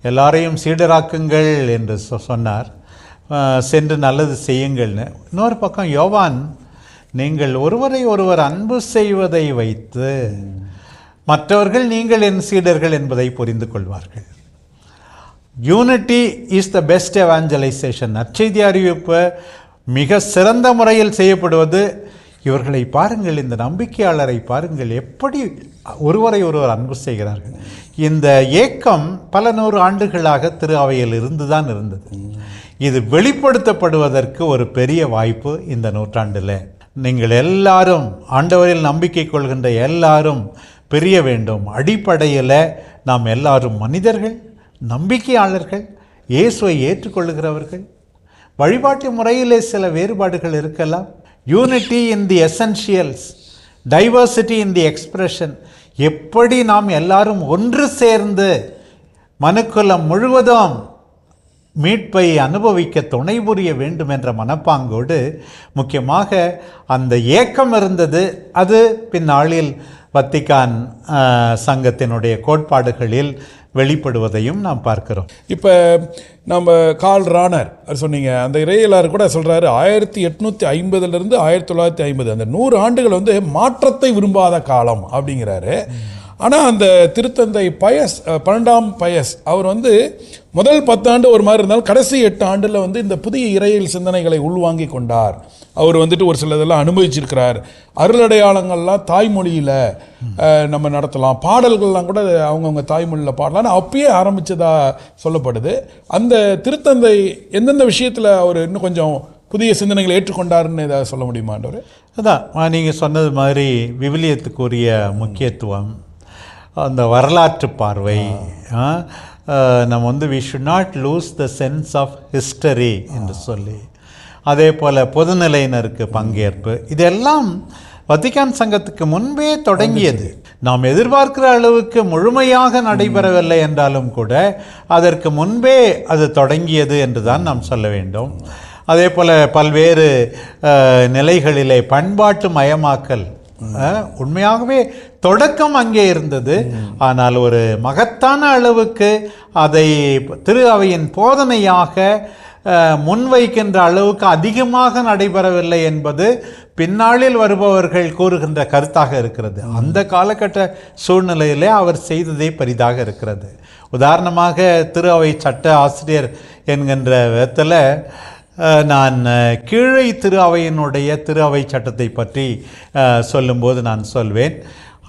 எல்லாரையும் சீடராக்குங்கள் என்று சொன்னார். சென்று நல்லது செய்யுங்கள்னு. இன்னொரு பக்கம் யோவான், நீங்கள் ஒருவரை ஒருவர் அன்பு செய்வதை வைத்து மற்றவர்கள் நீங்கள் என் சீடர்கள் என்பதை புரிந்து கொள்வார்கள். Unity is the best evangelisation. நற்செய்தி அறிவிப்பு மிக சிறந்த முறையில் செய்யப்படுவது, இவர்களை பாருங்கள், இந்த நம்பிக்கையாளரை பாருங்கள், எப்படி ஒருவரை ஒருவர் அன்பு செய்கிறார்கள். இந்த ஏக்கம் பல நூறு ஆண்டுகளாக திரு அவையில் இருந்துதான் இருந்தது. இது வெளிப்படுத்தப்படுவதற்கு ஒரு பெரிய வாய்ப்பு இந்த நூற்றாண்டில். நீங்கள் எல்லாரும் ஆண்டவரில் நம்பிக்கை கொள்கின்ற எல்லாரும் பிரிய வேண்டும். அடிப்படையில் நாம் எல்லாரும் மனிதர்கள், நம்பிக்கையாளர்கள், இயேசுவை ஏற்றுக்கொள்ளுகிறவர்கள். வழிபாட்டு முறையிலே சில வேறுபாடுகள் இருக்கலாம். Unity in the essentials, diversity in the expression. எப்படி நாம் எல்லாரும் ஒன்று சேர்ந்து மனுக்குலம் முழுவதும் மீட்பை அனுபவிக்க துணை புரிய வேண்டும் என்ற மனப்பாங்கோடு முக்கியமாக அந்த ஏக்கம் இருந்தது. அது பின்னாளில் வத்திக்கான் சங்கத்தினுடைய கோட்பாடுகளில் வெளிப்படுவதையும் நாம் பார்க்கிறோம். இப்போ நம்ம கார்ல் ரானர் சொன்னீங்க, அந்த இறையியலார் கூட சொல்கிறாரு, 1850 1950 அந்த 100 ஆண்டுகள் மாற்றத்தை விரும்பாத காலம் அப்படிங்கிறாரு. ஆனால் அந்த திருத்தந்தை பயஸ் 12ஆம் பயஸ் அவர் வந்து முதல் 10 ஆண்டு ஒரு மாதிரி இருந்தாலும் கடைசி 8 ஆண்டில் வந்து இந்த புதிய இறையியல் சிந்தனைகளை உள்வாங்கி கொண்டார். அவர் வந்துட்டு ஒரு சிலதெல்லாம் அனுபவிச்சிருக்கிறார். அருளடையாளங்கள்லாம் தாய்மொழியில் நம்ம நடத்தலாம், பாடல்கள்லாம் கூட அவங்கவுங்க தாய்மொழியில் பாடலாம்னு அப்பயே ஆரம்பித்ததா சொல்லப்படுது. அந்த திருத்தந்தை எந்தெந்த விஷயத்தில் அவர் இன்னும் கொஞ்சம் புதிய சிந்தனைகளை ஏற்றுக்கொண்டாருன்னு ஏதாவது சொல்ல முடியுமாண்டவர்? அதான் நீங்கள் சொன்னது மாதிரி விவிலியத்துக்குரிய முக்கியத்துவம், அந்த வரலாற்று பார்வை, நம்ம வந்து we should not lose the sense of history என்று சொல்லி, அதே போல் பொதுநிலையினருக்கு பங்கேற்பு, இதெல்லாம் வத்திக்கான் சங்கத்துக்கு முன்பே தொடங்கியது. நாம் எதிர்பார்க்கிற அளவுக்கு முழுமையாக நடைபெறவில்லை என்றாலும் கூட அதற்கு முன்பே அது தொடங்கியது என்று தான் நாம் சொல்ல வேண்டும். அதே போல் பல்வேறு நிலைகளிலே பண்பாட்டு மயமாக்கல் உண்மையாகவே தொடக்கம் அங்கே இருந்தது. ஆனால் ஒரு மகத்தான அளவுக்கு அதை திரு அவையின் போதனையாக முன்வைக்கின்ற அளவுக்கு அதிகமாக நடைபெறவில்லை என்பது பின்னாளில் வருபவர்கள் கூறுகின்ற கருத்தாக இருக்கிறது. அந்த காலகட்ட சூழ்நிலையிலே அவர் செய்ததே பெரிதாக இருக்கிறது. உதாரணமாக திரு அவை சட்ட ஆசிரியர் என்கின்ற விதத்தில் நான் கீழை திரு அவையினுடைய திரு அவை சட்டத்தை பற்றி சொல்லும்போது நான் சொல்வேன்,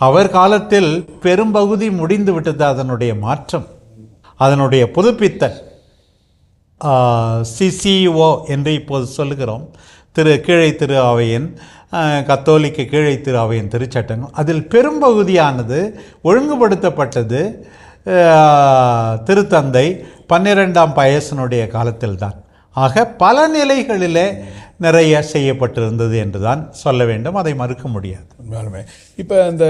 அவர் காலத்தில் பெரும்பகுதி முடிந்து விட்டது. அதனுடைய மாற்றம், அதனுடைய புதுப்பித்தல், CCO என்று இப்போது சொல்லுகிறோம், கீழை திரு அவையின் கத்தோலிக்க கீழை திரு அவையின் திருச்சட்டங்கள், அதில் பெரும்பகுதியானது ஒழுங்குபடுத்தப்பட்டது திருத்தந்தை 12ஆம் பயசனுடைய காலத்தில்தான். ஆக பல நிலைகளிலே நிறைய செய்யப்பட்டிருந்தது என்று தான் சொல்ல வேண்டும், அதை மறுக்க முடியாது. இப்போ இந்த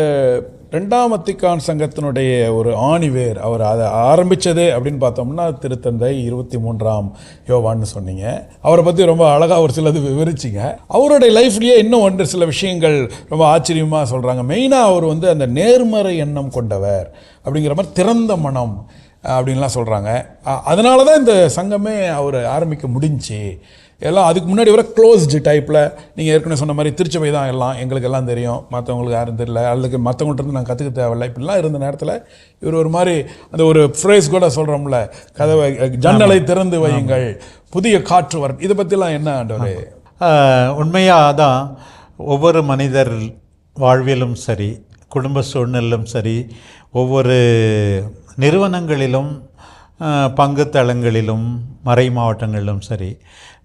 2ஆம் வத்திக்கான் சங்கத்தினுடைய ஒரு ஆணிவேர், அவர் அதை ஆரம்பித்ததே அப்படின்னு பார்த்தோம்னா திருத்தந்தை 23ஆம் யோவான்னு சொன்னீங்க. அவரை பற்றி ரொம்ப அழகாக ஒரு சிலது விவரிச்சிங்க. அவருடைய லைஃப்லேயே இன்னும் சில விஷயங்கள் ரொம்ப ஆச்சரியமாக சொல்கிறாங்க. மெயினாக அவர் வந்து அந்த நேர்மறை எண்ணம் கொண்டவர் அப்படிங்கிற மாதிரி, திறந்த மனம் அப்படின்லாம் சொல்கிறாங்க. அதனால தான் இந்த சங்கமே அவர் ஆரம்பிக்க முடிஞ்சு. எல்லாம் அதுக்கு முன்னாடி வர க்ளோஸ்டு டைப்பில், நீங்கள் ஏற்கனவே சொன்ன மாதிரி திருச்சபை தான் எல்லாம், எங்களுக்கு எல்லாம் தெரியும், மற்றவங்களுக்கு யாரும் தெரியல, அல்லது மற்றவங்கள்ட்ட நாங்கள் கற்றுக்க தேவையில்லை, இப்படிலாம் இருந்த நேரத்தில் இவர் ஒரு மாதிரி அந்த ஒரு ஃப்ரேஸ் கூட சொல்கிறோம்ல, கதவை ஜன்னலை திறந்து வையுங்கள், புதிய காற்று வர, இதை பற்றிலாம் என்ன ஆண்டவர்? உண்மையாக தான் ஒவ்வொரு மனிதர் வாழ்விலும் சரி, குடும்ப சூழ்நிலையிலும் சரி, ஒவ்வொரு நிறுவனங்களிலும் பங்குத்தளங்களிலும் மறை மாவட்டங்களிலும் சரி,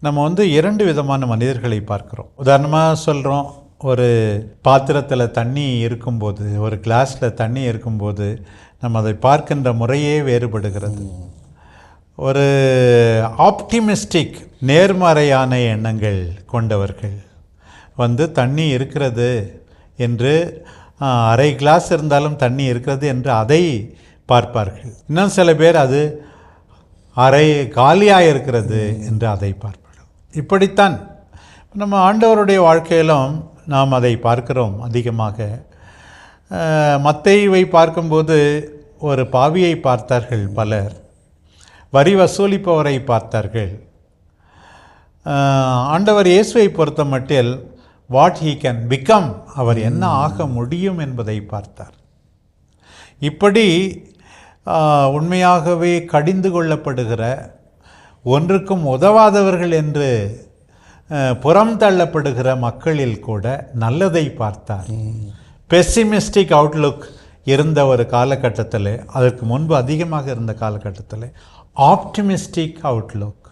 நம்ம வந்து 2 விதமான மனிதர்களை பார்க்குறோம். உதாரணமாக சொல்கிறோம், ஒரு பாத்திரத்தில் தண்ணி இருக்கும்போது, ஒரு கிளாஸில் தண்ணி இருக்கும்போது நம்ம அதை பார்க்கின்ற முறையே வேறுபடுகிறது. ஒரு ஆப்டிமிஸ்டிக் நேர்மறையான எண்ணங்கள் கொண்டவர்கள் வந்து தண்ணி இருக்கிறது என்று, அரை கிளாஸ் இருந்தாலும் தண்ணி இருக்கிறது என்று அதை பார்ப்பார்கள். இன்னும் சில பேர் அது அரை காலியாக இருக்கிறது என்று அதை பார்ப்பார்கள். இப்படித்தான் நம்ம ஆண்டவருடைய வாழ்க்கையிலும் நாம் அதை பார்க்கிறோம் அதிகமாக. மத்தேயுவை பார்க்கும்போது ஒரு பாவியை பார்த்தார்கள் பலர், வரி வசூலிப்பவரை பார்த்தார்கள். ஆண்டவர் இயேசுவை பொறுத்த மட்டில் வாட் ஹீ கேன் பிகம், அவர் என்ன ஆக முடியும் என்பதை பார்த்தார். இப்படி உண்மையாகவே கடிந்து கொள்ளப்படுகிற, ஒன்றுக்கும் உதவாதவர்கள் என்று புறம் தள்ளப்படுகிற மக்களில் கூட நல்லதை பார்த்தார். பெசிமிஸ்டிக் அவுட்லுக் இருந்த ஒரு காலகட்டத்தில், அதற்கு முன்பு அதிகமாக இருந்த காலகட்டத்தில் ஆப்டிமிஸ்டிக் அவுட்லுக்,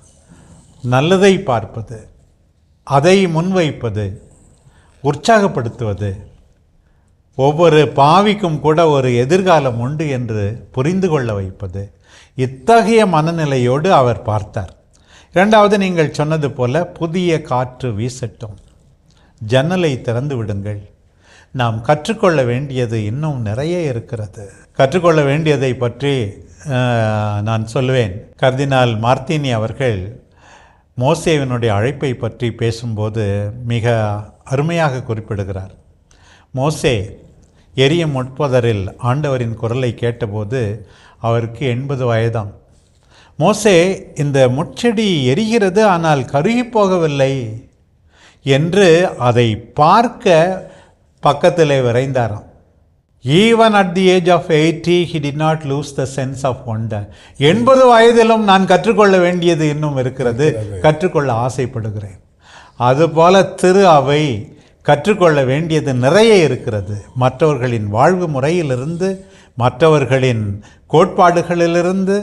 நல்லதை பார்ப்பது, அதை முன்வைப்பது, உற்சாகப்படுத்துவது, ஒவ்வொரு பாவிக்கும் கூட ஒரு எதிர்காலம் உண்டு என்று புரிந்து கொள்ள வைப்பது, இத்தகைய மனநிலையோடு அவர் பார்த்தார். இரண்டாவது, நீங்கள் சொன்னது போல புதிய காற்று வீசட்டும், ஜன்னலை திறந்து விடுங்கள், நாம் கற்றுக்கொள்ள வேண்டியது இன்னும் நிறைய இருக்கிறது. கற்றுக்கொள்ள வேண்டியதை பற்றி நான் சொல்வேன். கர்தினால் மார்த்தினி அவர்கள் மோசேவினுடைய அழைப்பை பற்றி பேசும்போது மிக அருமையாக குறிப்பிடுகிறார். மோசே எரிய முட்பதரில் ஆண்டவரின் குரலை கேட்டபோது அவருக்கு 80 வயதாம். மோசே, இந்த முட்செடி எரிகிறது ஆனால் கருகி போகவில்லை என்று அதை பார்க்க பக்கத்தில் விரைந்தாராம். Even at the age of 80 he did not lose the sense of wonder. 80 வயதிலும் நான் கற்றுக்கொள்ள வேண்டியது இன்னும் இருக்கிறது, கற்றுக்கொள்ள ஆசைப்படுகிறேன். அதுபோல திரு அவை கற்றுக்கொள்ள வேண்டியது நிறைய இருக்கிறது. மற்றவர்களின் வாழ்வு முறையிலிருந்து, மற்றவர்களின் கோட்பாடுகளிலிருந்து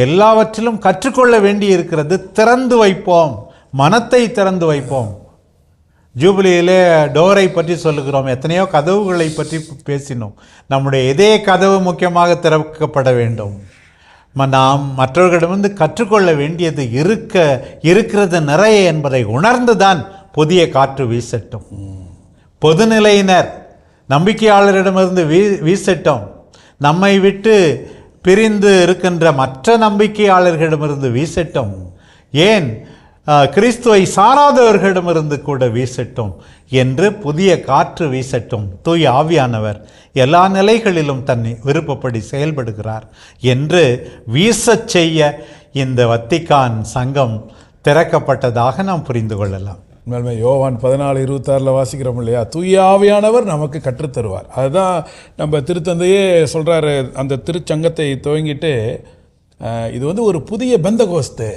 எல்லாவற்றிலும் கற்றுக்கொள்ள வேண்டி இருக்கிறது. திறந்து வைப்போம், மனத்தை திறந்து வைப்போம். ஜூபிலியிலே டோரை பற்றி சொல்லுகிறோம், எத்தனையோ கதவுகளை பற்றி பேசினோம். நம்முடைய இதே கதவு முக்கியமாக திறக்கப்பட வேண்டும். நாம் மற்றவர்களிடமிருந்து கற்றுக்கொள்ள வேண்டியது இருக்கிறது நிறைய என்பதை உணர்ந்துதான் புதிய காற்று வீசட்டும். பொதுநிலையினர் நம்பிக்கையாளரிடமிருந்து வீசட்டும். நம்மை விட்டு பிரிந்து இருக்கின்ற மற்ற நம்பிக்கையாளர்களிடமிருந்து வீசட்டும். ஏன் கிறிஸ்துவை சாராதவர்களிடமிருந்து கூட வீசட்டும் என்று புதிய காற்று வீசட்டும். தூய ஆவியானவர் எல்லா நிலைகளிலும் தன்னை விருப்பப்படி செயல்படுகிறார் என்று வீசச் செய்ய இந்த வத்திக்கான் சங்கம் திறக்கப்பட்டதாக நாம் புரிந்து கொள்ளலாம். உண்மையுமே யோவான் 14:26 வாசிக்கிறோம் இல்லையா, தூய ஆவியானவர் நமக்கு கற்றுத்தருவார். அதுதான் நம்ம திருத்தந்தையே சொல்கிறாரு. அந்த திருச்சங்கத்தை துவங்கிட்டு இது வந்து ஒரு புதிய பெந்தகோஸ்து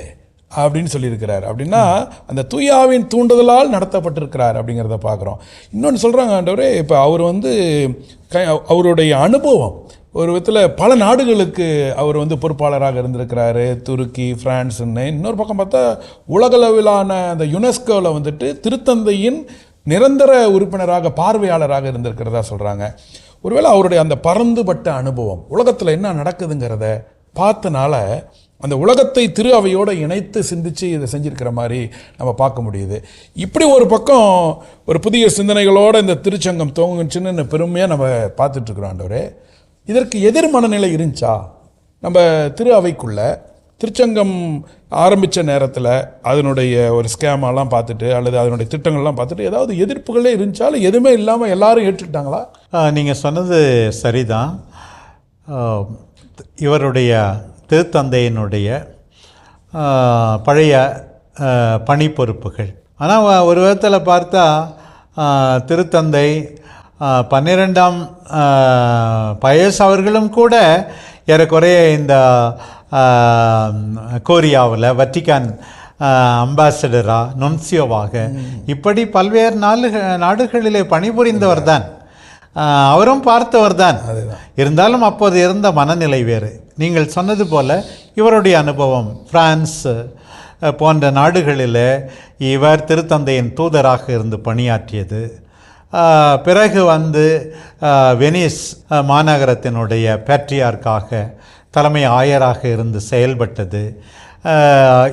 அப்படின்னு சொல்லியிருக்கிறார். அப்படின்னா அந்த தூயாவின் தூண்டுதலால் நடத்தப்பட்டிருக்கிறார் அப்படிங்கிறத பார்க்குறோம். இன்னொன்று சொல்கிறாங்க ஆண்டவரே, இப்போ அவர் வந்து அவருடைய அனுபவம் ஒரு விதத்தில் பல நாடுகளுக்கு அவர் வந்து பொறுப்பாளராக இருந்திருக்கிறாரு. துருக்கி, பிரான்ஸ்ன்னு. இன்னொரு பக்கம் பார்த்தா உலகளவிலான அந்த யுனெஸ்கோவில் வந்துட்டு திருத்தந்தையின் நிரந்தர உறுப்பினராக, பார்வையாளராக இருந்திருக்கிறதா சொல்கிறாங்க. ஒருவேளை அவருடைய அந்த பரந்துபட்ட அனுபவம் உலகத்தில் என்ன நடக்குதுங்கிறத பார்த்தனால அந்த உலகத்தை திரு அவையோடு இணைத்து சிந்தித்து இதை செஞ்சுருக்கிற மாதிரி நம்ம பார்க்க முடியுது. இப்படி ஒரு பக்கம் ஒரு புதிய சிந்தனைகளோடு இந்த திருச்சங்கம் துவங்குச்சுன்னு பெருமையாக நம்ம பார்த்துட்ருக்குறோம். ஆண்டவரே, இதற்கு எதிர் மனநிலை இருந்துச்சா? நம்ம திரு அவைக்குள்ள திருச்சங்கம் ஆரம்பித்த நேரத்தில் அதனுடைய ஒரு ஸ்கேமெல்லாம் பார்த்துட்டு அல்லது அதனுடைய திட்டங்கள்லாம் பார்த்துட்டு ஏதாவது எதிர்ப்புகளே இருந்துச்சாலும் எதுவுமே இல்லாமல் எல்லாரும் ஏற்றுக்கிட்டாங்களா? நீங்கள் சொன்னது சரிதான். இவருடைய திருத்தந்தையினுடைய பழைய பணி பொறுப்புகள். ஆனால் ஒரு விதத்தில் பார்த்தா திருத்தந்தை 12ஆம் பயஸ் அவர்களும் கூட ஏறக்குறைய இந்த கோரியாவில் வத்திக்கான் அம்பாசடராக, நொன்சியோவாக இப்படி பல்வேறு நாடுகளிலே பணிபுரிந்தவர் தான். அவரும் பார்த்தவர் தான். இருந்தாலும் அப்போது இருந்த மனநிலை வேறு. நீங்கள் சொன்னது போல இவருடைய அனுபவம் பிரான்ஸ் போன்ற நாடுகளில் இவர் திருத்தந்தையின் தூதராக இருந்து பணியாற்றியது. பிறகு வந்து வெனிஸ் மாநகரத்தினுடைய பேட்ரியார்க்காக தலைமை ஆயராக இருந்து செயல்பட்டது.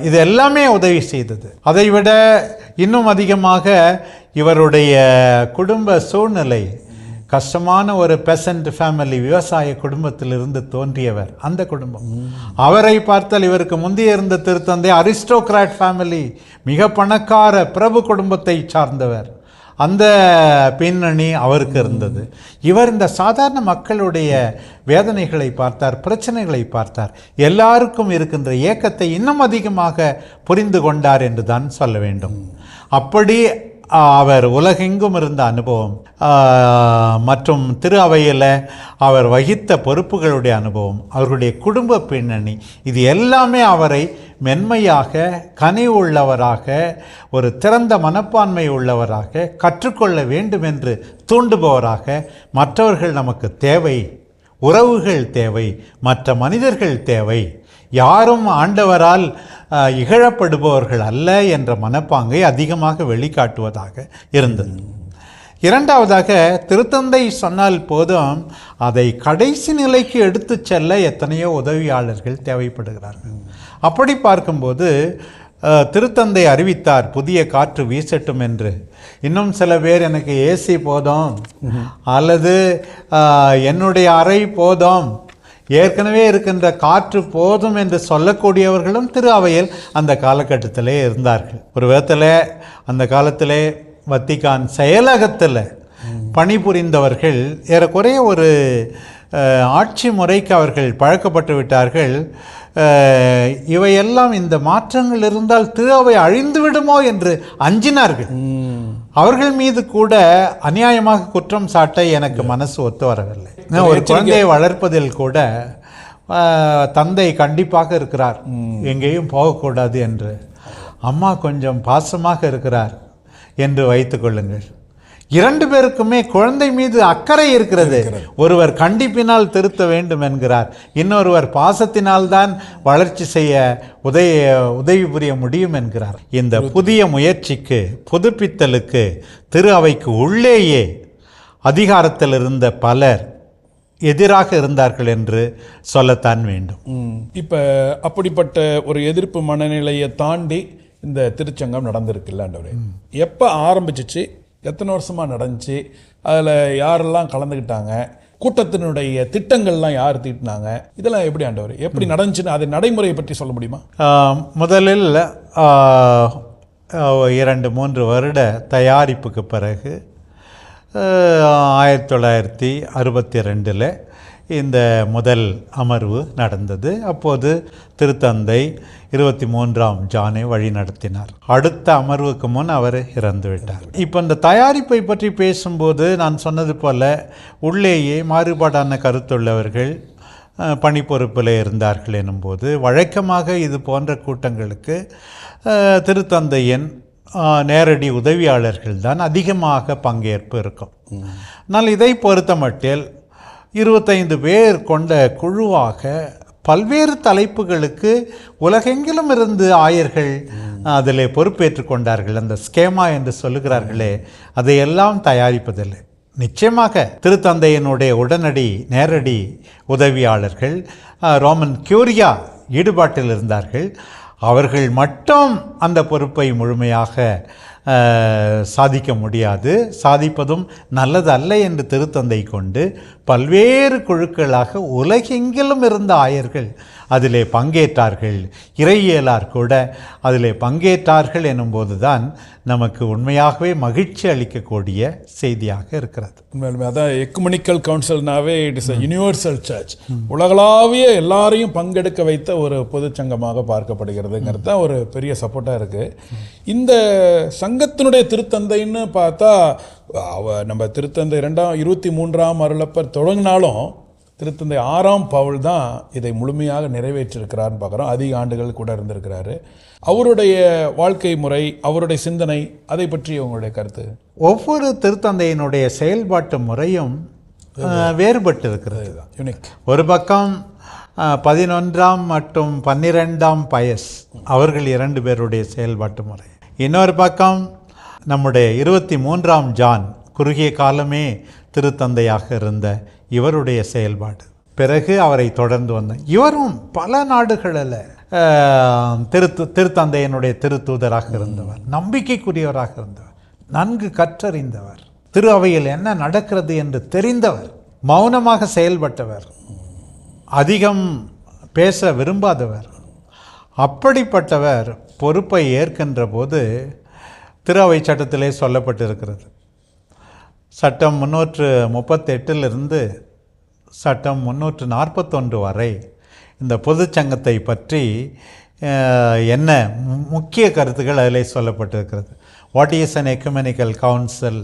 இது எல்லாமே உதவி செய்தது. அதைவிட இன்னும் அதிகமாக இவருடைய குடும்ப சூழ்நிலை, கஷ்டமான ஒரு பெசன்ட் ஃபேமிலி, விவசாய குடும்பத்திலிருந்து தோன்றியவர். அந்த குடும்பம் அவரை பார்த்தால் இவருக்கு முந்தைய இருந்த திருத்தந்தை அரிஸ்டோக்ராட் ஃபேமிலி, மிக பணக்கார பிரபு குடும்பத்தை சார்ந்தவர். அந்த பின்னணி அவருக்கு இருந்தது. இவர் இந்த சாதாரண மக்களுடைய வேதனைகளை பார்த்தார், பிரச்சனைகளை பார்த்தார். எல்லாருக்கும் இருக்கின்ற ஏக்கத்தை இன்னும் அதிகமாக புரிந்து கொண்டார் என்று தான் சொல்ல வேண்டும். அப்படி அவர் உலகெங்கும் இருந்த அனுபவம் மற்றும் திரு அவையில் அவர் வகித்த பொறுப்புகளுடைய அனுபவம், அவர்களுடைய குடும்ப பின்னணி, இது எல்லாமே அவரை மென்மையாக, கனிவு உள்ளவராக, ஒரு திறந்த மனப்பான்மை உள்ளவராக, கற்றுக்கொள்ள வேண்டும் என்று தூண்டுபவராக, மற்றவர்கள் நமக்கு தேவை, உறவுகள் தேவை, மற்ற மனிதர்கள் தேவை, யாரும் ஆண்டவரால் இகழப்படுபவர்கள் அல்ல என்ற மனப்பாங்கை அதிகமாக வெளிக்காட்டுவதாக இருந்தது. இரண்டாவதாக, திருத்தந்தை சொன்னால் போதும் அதை கடைசி நிலைக்கு எடுத்து செல்ல எத்தனையோ உதவியாளர்கள் தேவைப்படுகிறார்கள். அப்படி பார்க்கும்போது திருத்தந்தை அறிவித்தார் புதிய காற்று வீசட்டும் என்று. இன்னும் சில பேர் எனக்கு ஏசி போதும் அல்லது என்னுடைய அறை போதும், ஏற்கனவே இருக்கின்ற காற்று போதும் என்று சொல்லக்கூடியவர்களும் திரு அவையில் அந்த காலகட்டத்திலே இருந்தார்கள். ஒரு விதத்தில் அந்த காலத்திலே வத்திக்கான் செயலகத்தில் பணிபுரிந்தவர்கள் ஏறக்குறைய ஒரு ஆட்சி முறைக்கு அவர்கள் பழக்கப்பட்டு விட்டார்கள். இவையெல்லாம் இந்த மாற்றங்கள் இருந்தால் திரு அவை அழிந்து விடுமோ என்று அஞ்சினார்கள். அவர்கள் மீது கூட அநியாயமாக குற்றம் சாட்ட எனக்கு மனசு ஒத்து வரவில்லை. ஒரு குழந்தையை வளர்ப்பதில் கூட தந்தை கண்டிப்பாக இருக்கிறார், எங்கேயும் போகக்கூடாது என்று. அம்மா கொஞ்சம் பாசமாக இருக்கிறார் என்று வைத்துக் கொள்ளுங்கள். 2 பேருக்குமே குழந்தை மீது அக்கறை இருக்கிறது. ஒருவர் கண்டிப்பினால் திருத்த வேண்டும் என்கிறார், இன்னொருவர் பாசத்தினால் தான் வளர்ச்சி செய்ய உதவி புரிய முடியும் என்கிறார். இந்த புதிய முயற்சிக்கு, புதுப்பித்தலுக்கு திரு அவைக்கு உள்ளேயே அதிகாரத்தில் இருந்த பலர் எதிராக இருந்தார்கள் என்று சொல்லத்தான் வேண்டும். இப்போ அப்படிப்பட்ட ஒரு எதிர்ப்பு மனநிலையை தாண்டி இந்த திருச்சங்கம் நடந்திருக்குல்ல ஆண்டவரே, எப்போ ஆரம்பிச்சிச்சு, எத்தனை வருஷமாக நடந்துச்சு, அதில் யாரெல்லாம் கலந்துக்கிட்டாங்க, கூட்டத்தினுடைய திட்டங்கள்லாம் யார் தீட்டினாங்க, இதெல்லாம் எப்படி ஆண்டவர் எப்படி நடந்துச்சுன்னு அதை நடைமுறையை பற்றி சொல்ல முடியுமா? முதலில் 2-3 வருட தயாரிப்புக்கு பிறகு 1962 இந்த முதல் அமர்வு நடந்தது. அப்போது திருத்தந்தை 23ஆம் ஜானை வழி நடத்தினார். அடுத்த அமர்வுக்கு முன் அவர் இறந்துவிட்டார். இப்போ இந்த தயாரிப்பை பற்றி பேசும்போது நான் சொன்னது போல உள்ளேயே மாறுபாடான கருத்துள்ளவர்கள் பணி பொறுப்பில் இருந்தார்கள் எனும்போது, வழக்கமாக இது போன்ற கூட்டங்களுக்கு திருத்தந்தையின் நேரடி உதவியாளர்கள் தான் அதிகமாக பங்கேற்பு இருக்கும். ஆனால் இதை பொறுத்த மட்டில் 25 பேர் கொண்ட குழுவாக பல்வேறு தலைப்புகளுக்கு உலகெங்கிலும் இருந்து ஆயர்கள் அதில் பொறுப்பேற்று கொண்டார்கள். அந்த ஸ்கேமா என்று சொல்லுகிறார்களே, அதையெல்லாம் தயாரிப்பதில்லை. நிச்சயமாக திருத்தந்தையினுடைய உடனடி நேரடி உதவியாளர்கள் ரோமன் கியூரியா ஈடுபாட்டில் இருந்தார்கள். அவர்கள் மட்டும் அந்த பொறுப்பை முழுமையாக சாதிக்க முடியாது, சாதிப்பதும் நல்லது அல்ல என்று திருத்தந்தை கொண்டு பல்வேறு குழுக்களாக உலகெங்கிலும் இருந்த ஆயர்கள் அதிலே பங்கேற்றார்கள். இறையியலார் கூட அதிலே பங்கேற்றார்கள் எனும்போது தான் நமக்கு உண்மையாகவே மகிழ்ச்சி அளிக்கக்கூடிய செய்தியாக இருக்கிறது. உண்மையிலுமே அதான் எக்குமெனிக்கல் கவுன்சில்னாவே it is a universal church, உலகளாவிய எல்லாரையும் பங்கெடுக்க வைத்த ஒரு பொதுச்சங்கமாக பார்க்கப்படுகிறதுங்கிறது தான் ஒரு பெரிய சப்போர்ட்டாக இருக்குது. இந்த சங்கத்தினுடைய திருத்தந்தைன்னு பார்த்தா நம்ம திருத்தந்தை 23ஆம் அருளப்பர் தொடங்கினாலும் திருத்தந்தை 6ஆம் பவுல் தான் இதை முழுமையாக நிறைவேற்றிருக்கிறார்னு பார்க்குறோம். அதிக ஆண்டுகள் கூட இருந்திருக்கிறாரு. அவருடைய வாழ்க்கை முறை, அவருடைய சிந்தனை, அதை பற்றி உங்களுடைய கருத்து? ஒவ்வொரு திருத்தந்தையினுடைய செயல்பாட்டு முறையும் வேறுபட்டு இருக்கிறது. யூனிக். ஒரு பக்கம் 11ஆம் மற்றும் 12ஆம் பயஸ் அவர்கள் 2 பேருடைய செயல்பாட்டு முறை, இன்னொரு பக்கம் நம்முடைய 23ஆம் ஜான் குறுகிய காலமே திருத்தந்தையாக இருந்த இவருடைய செயல்பாடு, பிறகு அவரை தொடர்ந்து வந்த இவரும் பல நாடுகளில் திருத்தந்தையினுடைய திருத்தூதராக இருந்தவர், நம்பிக்கைக்குரியவராக இருந்தவர், நன்கு கற்றறிந்தவர், திரு அவையில் என்ன நடக்கிறது என்று தெரிந்தவர், மௌனமாக செயல்பட்டவர், அதிகம் பேச விரும்பாதவர். அப்படிப்பட்டவர் பொறுப்பை ஏற்கின்ற போது திரு அவை சட்டத்திலே சொல்லப்பட்டிருக்கிறது. சட்டம் 338 சட்டம் 341 வரை இந்த பொதுச்சங்கத்தை பற்றி என்ன முக்கிய கருத்துக்கள் அதில் சொல்லப்பட்டிருக்கிறது. What is an ecumenical council,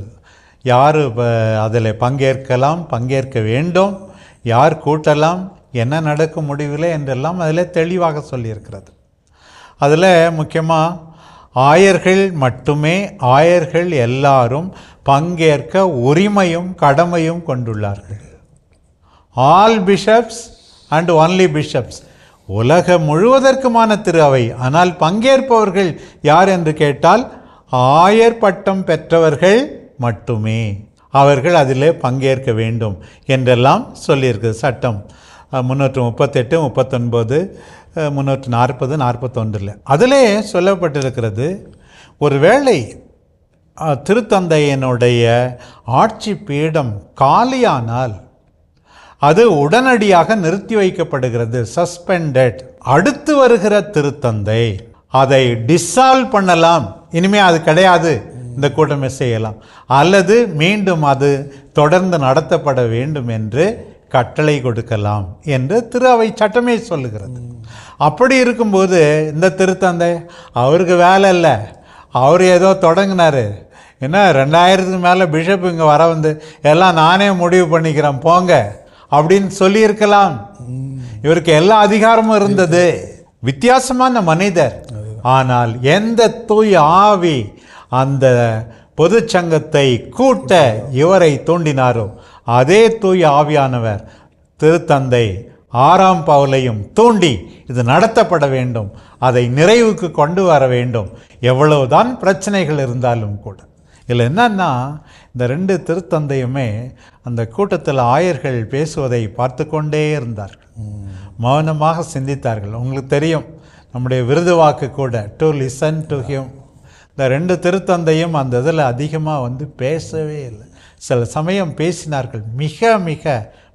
யார் அதில் பங்கேற்கலாம், பங்கேற்க வேண்டும், யார் கூட்டலாம், என்ன நடக்கும் முடிவில் என்றெல்லாம் அதில் தெளிவாக சொல்லியிருக்கிறது. அதில் முக்கியமாக ஆயர்கள் மட்டுமே, ஆயர்கள் எல்லாரும் பங்கேற்க உரிமையும் கடமையும் கொண்டுள்ளார்கள். All bishops and only bishops, உலகம் முழுவதற்குமான திரு அவை. ஆனால் பங்கேற்பவர்கள் யார் என்று கேட்டால் ஆயர் பட்டம் பெற்றவர்கள் மட்டுமே, அவர்கள் அதில் பங்கேற்க வேண்டும் என்றெல்லாம் சொல்லியிருக்கு. சட்டம் 338, 39, 340, 41 அதிலே சொல்லப்பட்டிருக்கிறது. ஒருவேளை திருத்தந்தையினுடைய ஆட்சி பீடம் காலியானால் அது உடனடியாக நிறுத்தி வைக்கப்படுகிறது, சஸ்பெண்டட். அடுத்து வருகிற திருத்தந்தை அதை டிசால்வ் பண்ணலாம், இனிமேல் அது கிடையாது, இந்த கூட்டமே செய்யலாம், அல்லது மீண்டும் அது தொடர்ந்து நடத்தப்பட வேண்டும் என்று கட்டளை கொடுக்கலாம் என்று திரு அவை சட்டமே சொல்லுகிறது. அப்படி இருக்கும்போது இந்த திருத்தந்தை அவருக்கு வேலை இல்லை, அவர் ஏதோ தொடங்கினார், என்ன 2000க்கு மேலே பிஷப் இங்கே வர வந்து எல்லாம் நானே முடிவு பண்ணிக்கிறேன் போங்க அப்படின்னு சொல்லியிருக்கலாம். இவருக்கு எல்லா அதிகாரமும் இருந்தது. வித்தியாசமான மனிதர். ஆனால் எந்த தூய ஆவி அந்த பொது சங்கத்தை கூட்ட இவரை தூண்டினாரோ அதே தூய ஆவியானவர் திருத்தந்தை 6ஆம் பவுலையும் தூண்டி இது நடத்தப்பட வேண்டும், அதை நிறைவுக்கு கொண்டு வர வேண்டும், எவ்வளவுதான் பிரச்சனைகள் இருந்தாலும் கூட. இதில் என்னன்னா, இந்த 2 திருத்தந்தையுமே அந்த கூட்டத்தில் ஆயர்கள் பேசுவதை பார்த்து கொண்டே இருந்தார்கள், மௌனமாக சிந்தித்தார்கள். உங்களுக்கு தெரியும், நம்முடைய விருது வாக்கு கூட டு லிசன் டு ஹிம். இந்த 2 திருத்தந்தையும் அந்த இதில் அதிகமாக பேசவே இல்லை. சில சமயம் பேசினார்கள் மிக மிக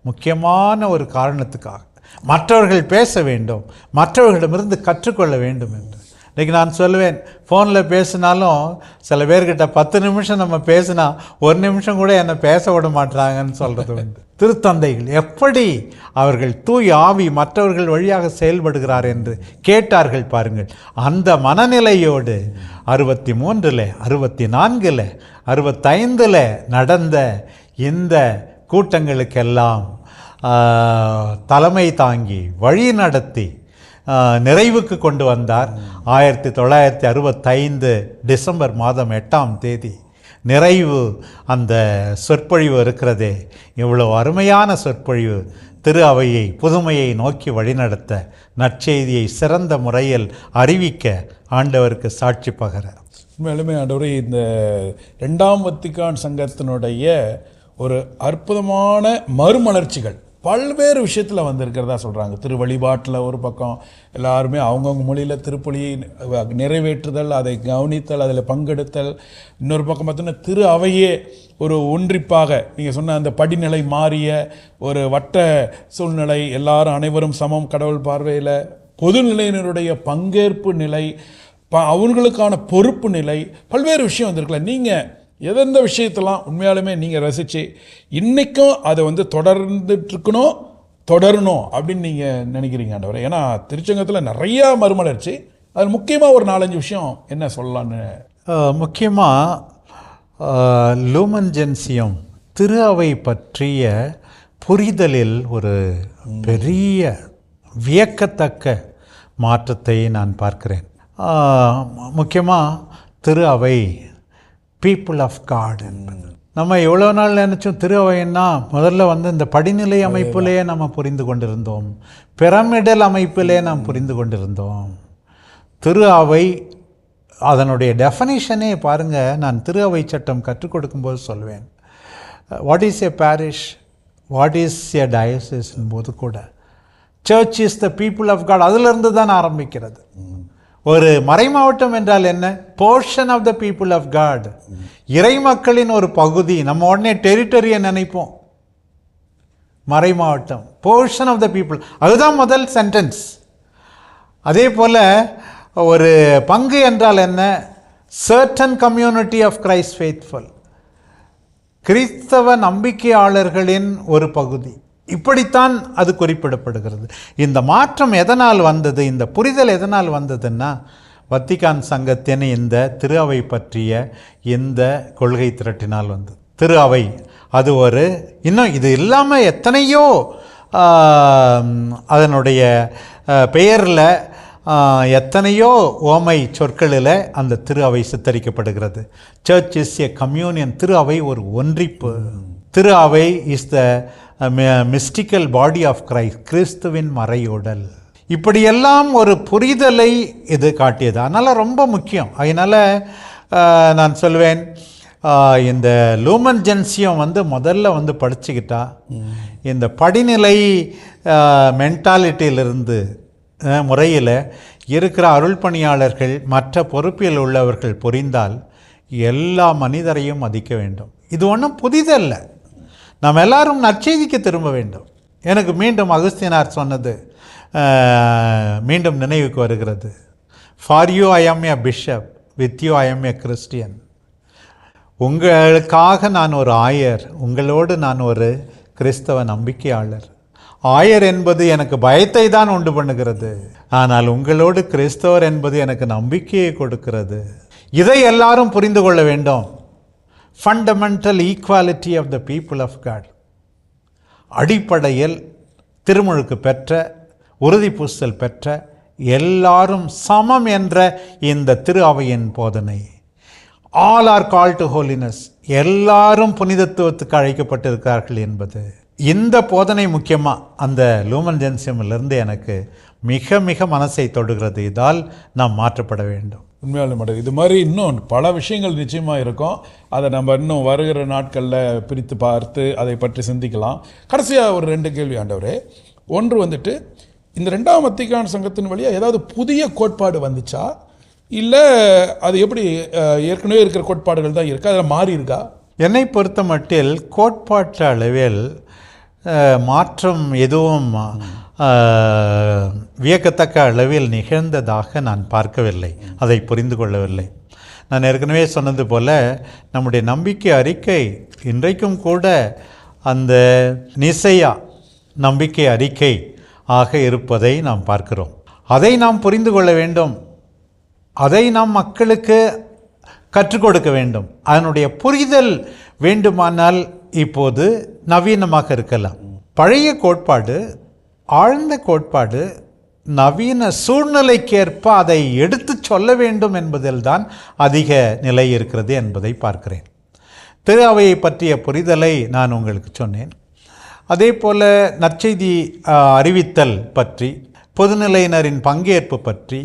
முக்கியமான ஒரு காரணத்துக்காக, மற்றவர்கள் பேச வேண்டும், மற்றவர்களிடமிருந்து கற்றுக்கொள்ள வேண்டும் என்று. இன்றைக்கி நான் சொல்லுவேன், ஃபோனில் பேசினாலும் சில பேர்கிட்ட 10 நிமிஷம் நம்ம பேசினா 1 நிமிஷம் கூட என்னை பேச விட மாட்டாங்கன்னு சொல்கிறது உண்டு. திருத்தந்தைகள் எப்படி அவர்கள் தூய் ஆவி மற்றவர்கள் வழியாக செயல்படுகிறார் என்று கேட்டார்கள் பாருங்கள். அந்த மனநிலையோடு 63, 64, 65 நடந்த இந்த கூட்டங்களுக்கெல்லாம் தலைமை தாங்கி வழி நடத்தி நிறைவுக்கு கொண்டு வந்தார். 1965 டிசம்பர் மாதம் 8ஆம் தேதி நிறைவு அந்த சொற்பொழிவு இருக்கிறதே, இவ்வளோ அருமையான சொற்பொழிவு. திரு அவையை புதுமையை நோக்கி வழிநடத்த, நற்செய்தியை சிறந்த முறையில் அறிவிக்க ஆண்டவருக்கு சாட்சி பகர. உண்மையிலுமே ஆண்டவரே, இந்த 2ஆம் வத்திக்கான் சங்கத்தினுடைய ஒரு அற்புதமான மறுமலர்ச்சிகள் பல்வேறு விஷயத்தில் வந்திருக்கிறதா சொல்கிறாங்க. திரு வழிபாட்டில் ஒரு பக்கம் எல்லாருமே அவங்கவுங்க மொழியில் திருப்பலியை நிறைவேற்றுதல், அதை கவனித்தல், அதில் பங்கெடுத்தல். இன்னொரு பக்கம் பார்த்தீங்கன்னா திரு அவையே ஒரு ஒன்றிப்பாக நீங்கள் சொன்ன அந்த படிநிலை மாறிய ஒரு வட்ட சூழ்நிலை, எல்லாரும் அனைவரும் சமம் கடவுள் பார்வையில், பொதுநிலையினருடைய பங்கேற்பு நிலை, அவங்களுக்கான பொறுப்பு நிலை, பல்வேறு விஷயம் வந்திருக்கல. நீங்கள் எந்தெந்த விஷயத்தெல்லாம் உண்மையாலுமே நீங்கள் ரசித்து இன்றைக்கும் அதை தொடர்ந்துட்டுருக்கணும், தொடரணும் அப்படின்னு நீங்கள் நினைக்கிறீங்க ஆண்டவரே? ஏன்னா திருச்சங்கத்தில் நிறையா மறுமலர்ச்சி, அது முக்கியமாக ஒரு 4-5 விஷயம் என்ன சொல்லலான்னு. முக்கியமாக லூமன் ஜென்சியம் திரு அவை பற்றிய புரிதலில் ஒரு பெரிய வியக்கத்தக்க மாற்றத்தை நான் பார்க்கிறேன். முக்கியமாக திரு அவை பீப்புள் ஆஃப் காட் என்பது. நம்ம எவ்வளோ நாள் நினச்சோம் திரு அவைன்னா முதல்ல இந்த படிநிலை அமைப்பிலேயே நம்ம புரிந்து கொண்டிருந்தோம், பிரமிடல் அமைப்பிலே நாம் புரிந்து கொண்டிருந்தோம். திரு அவை அதனுடைய டெஃபனிஷனே பாருங்கள். நான் திரு அவை சட்டம் கற்றுக் கொடுக்கும்போது சொல்வேன், what is a parish, what is a diocese போது கூட church is the people of God, அதிலிருந்து தான் ஆரம்பிக்கிறது. ஒரு மறைமாவட்டம் என்றால் என்ன? Portion of the people of God, இறை மக்களின் ஒரு பகுதி. நம்ம உடனே டெரிட்டரியை நினைப்போம். மறைமாவட்டம் போர்ஷன் ஆஃப் த பீப்புள், அதுதான் முதல் சென்டென்ஸ். அதே போல் ஒரு பங்கு என்றால் என்ன? Certain community of Christ faithful, கிறிஸ்தவ நம்பிக்கையாளர்களின் ஒரு பகுதி. இப்படித்தான் அது குறிப்பிடப்படுகிறது. இந்த மாற்றம் எதனால் வந்தது, இந்த புரிதல் எதனால் வந்ததுன்னா வத்திக்கான் சங்கத்தின் இந்த திரு அவை பற்றிய இந்த கொள்கை திரட்டினால் வந்தது. திரு அவை அது ஒரு இன்னும் இது இல்லாமல் எத்தனையோ அதனுடைய பெயரில் எத்தனையோ ஓமை சொற்களில் அந்த திரு அவை சித்தரிக்கப்படுகிறது. சர்ச் இஸ் எ கம்யூனியன், திரு அவை ஒரு ஒன்றிப்பு. திரு அவை is the mystical body of Christ, கிறிஸ்துவின் மறையுடல். இப்படியெல்லாம் ஒரு புரிதலை இது காட்டியது. அதனால் ரொம்ப முக்கியம். அதனால் நான் சொல்வேன், இந்த லூமன் ஜென்சியம் முதல்ல படிச்சுக்கிட்டா இந்த படிநிலை மென்டாலிட்டியிலிருந்து முறையில் இருக்கிற அருள் பணியாளர்கள் மற்ற பொறுப்பில் உள்ளவர்கள் புரிந்தால் எல்லா மனிதரையும் மதிக்க வேண்டும். இது ஒன்றும் புதிதல்ல. நாம் எல்லாரும் நற்செய்திக்கு திரும்ப வேண்டும். எனக்கு மீண்டும் அகஸ்தினார் சொன்னது மீண்டும் நினைவுக்கு வருகிறது. ஃபார் யூ ஐ ஆம் எ பிஷப், வித் யூ ஐ ஆம் எ கிறிஸ்டியன். உங்களுக்காக நான் ஒரு ஆயர், உங்களோடு நான் ஒரு கிறிஸ்தவ நம்பிக்கையாளர். ஆயர் என்பது எனக்கு பயத்தை தான் உண்டு பண்ணுகிறது, ஆனால் உங்களோடு கிறிஸ்தவர் என்பது எனக்கு நம்பிக்கையை கொடுக்கிறது. இதை எல்லாரும் புரிந்து கொள்ள வேண்டும். Fundamental equality of the people of God. அடிப்படையில் திருமுழுக்கு பெற்ற, உறுதி பூசல் பெற்ற எல்லாரும் சமம் என்ற இந்த திரு அவையின் போதனை, all are call to holiness, எல்லாரும் புனிதத்துவத்துக்கு அழைக்கப்பட்டிருக்கிறார்கள் என்பது, இந்த போதனை முக்கியமாக அந்த லூமன் ஜென்சியமிலிருந்து எனக்கு மிக மிக மனசை தொடுகிறது. இதால் நாம் மாற்றப்பட வேண்டும். உண்மையாலே மேடம், இது மாதிரி இன்னும் பல விஷயங்கள் நிச்சயமாக இருக்கும். அதை நம்ம இன்னும் வருகிற நாட்களில் பிரித்து பார்த்து அதை பற்றி சிந்திக்கலாம். கடைசியாக ஒரு 2 கேள்வி ஆண்டவரே. ஒன்று வந்துட்டு, இந்த 2ஆம் வத்திக்கான் சங்கத்தின் வழியாக ஏதாவது புதிய கோட்பாடு வந்துச்சா, இல்லை அது எப்படி ஏற்கனவே இருக்கிற கோட்பாடுகள் தான் இருக்கா, அதில் மாறி இருக்கா? என்னை பொறுத்த மட்டில் கோட்பாட்டு அளவில் மாற்றம் எதுவும் வியக்கத்தக்க அளவில் நிகழ்ந்ததாக நான் பார்க்கவில்லை, அதை புரிந்து கொள்ளவில்லை. நான் ஏற்கனவே சொன்னது போல நம்முடைய நம்பிக்கை அறிக்கை இன்றைக்கும் கூட அந்த நிசையா நம்பிக்கை அறிக்கை ஆக இருப்பதை நாம் பார்க்கிறோம். அதை நாம் புரிந்து கொள்ள வேண்டும், அதை நாம் மக்களுக்கு கற்றுக் கொடுக்க வேண்டும். அதனுடைய புரிதல் வேண்டுமானால் இப்போது நவீனமாக இருக்கலாம். பழைய கோட்பாடு, ஆழ்ந்த கோட்பாடு, நவீன சூழ்நிலைக்கேற்ப அதை எடுத்து சொல்ல வேண்டும் என்பதில்தான் அதிக நிலை இருக்கிறது என்பதை பார்க்கிறேன். திரு அவையை பற்றிய புரிதலை நான் உங்களுக்கு சொன்னேன். அதே போல் நற்செய்தி அறிவித்தல் பற்றி, பொதுநிலையினரின் பங்கேற்பு பற்றி,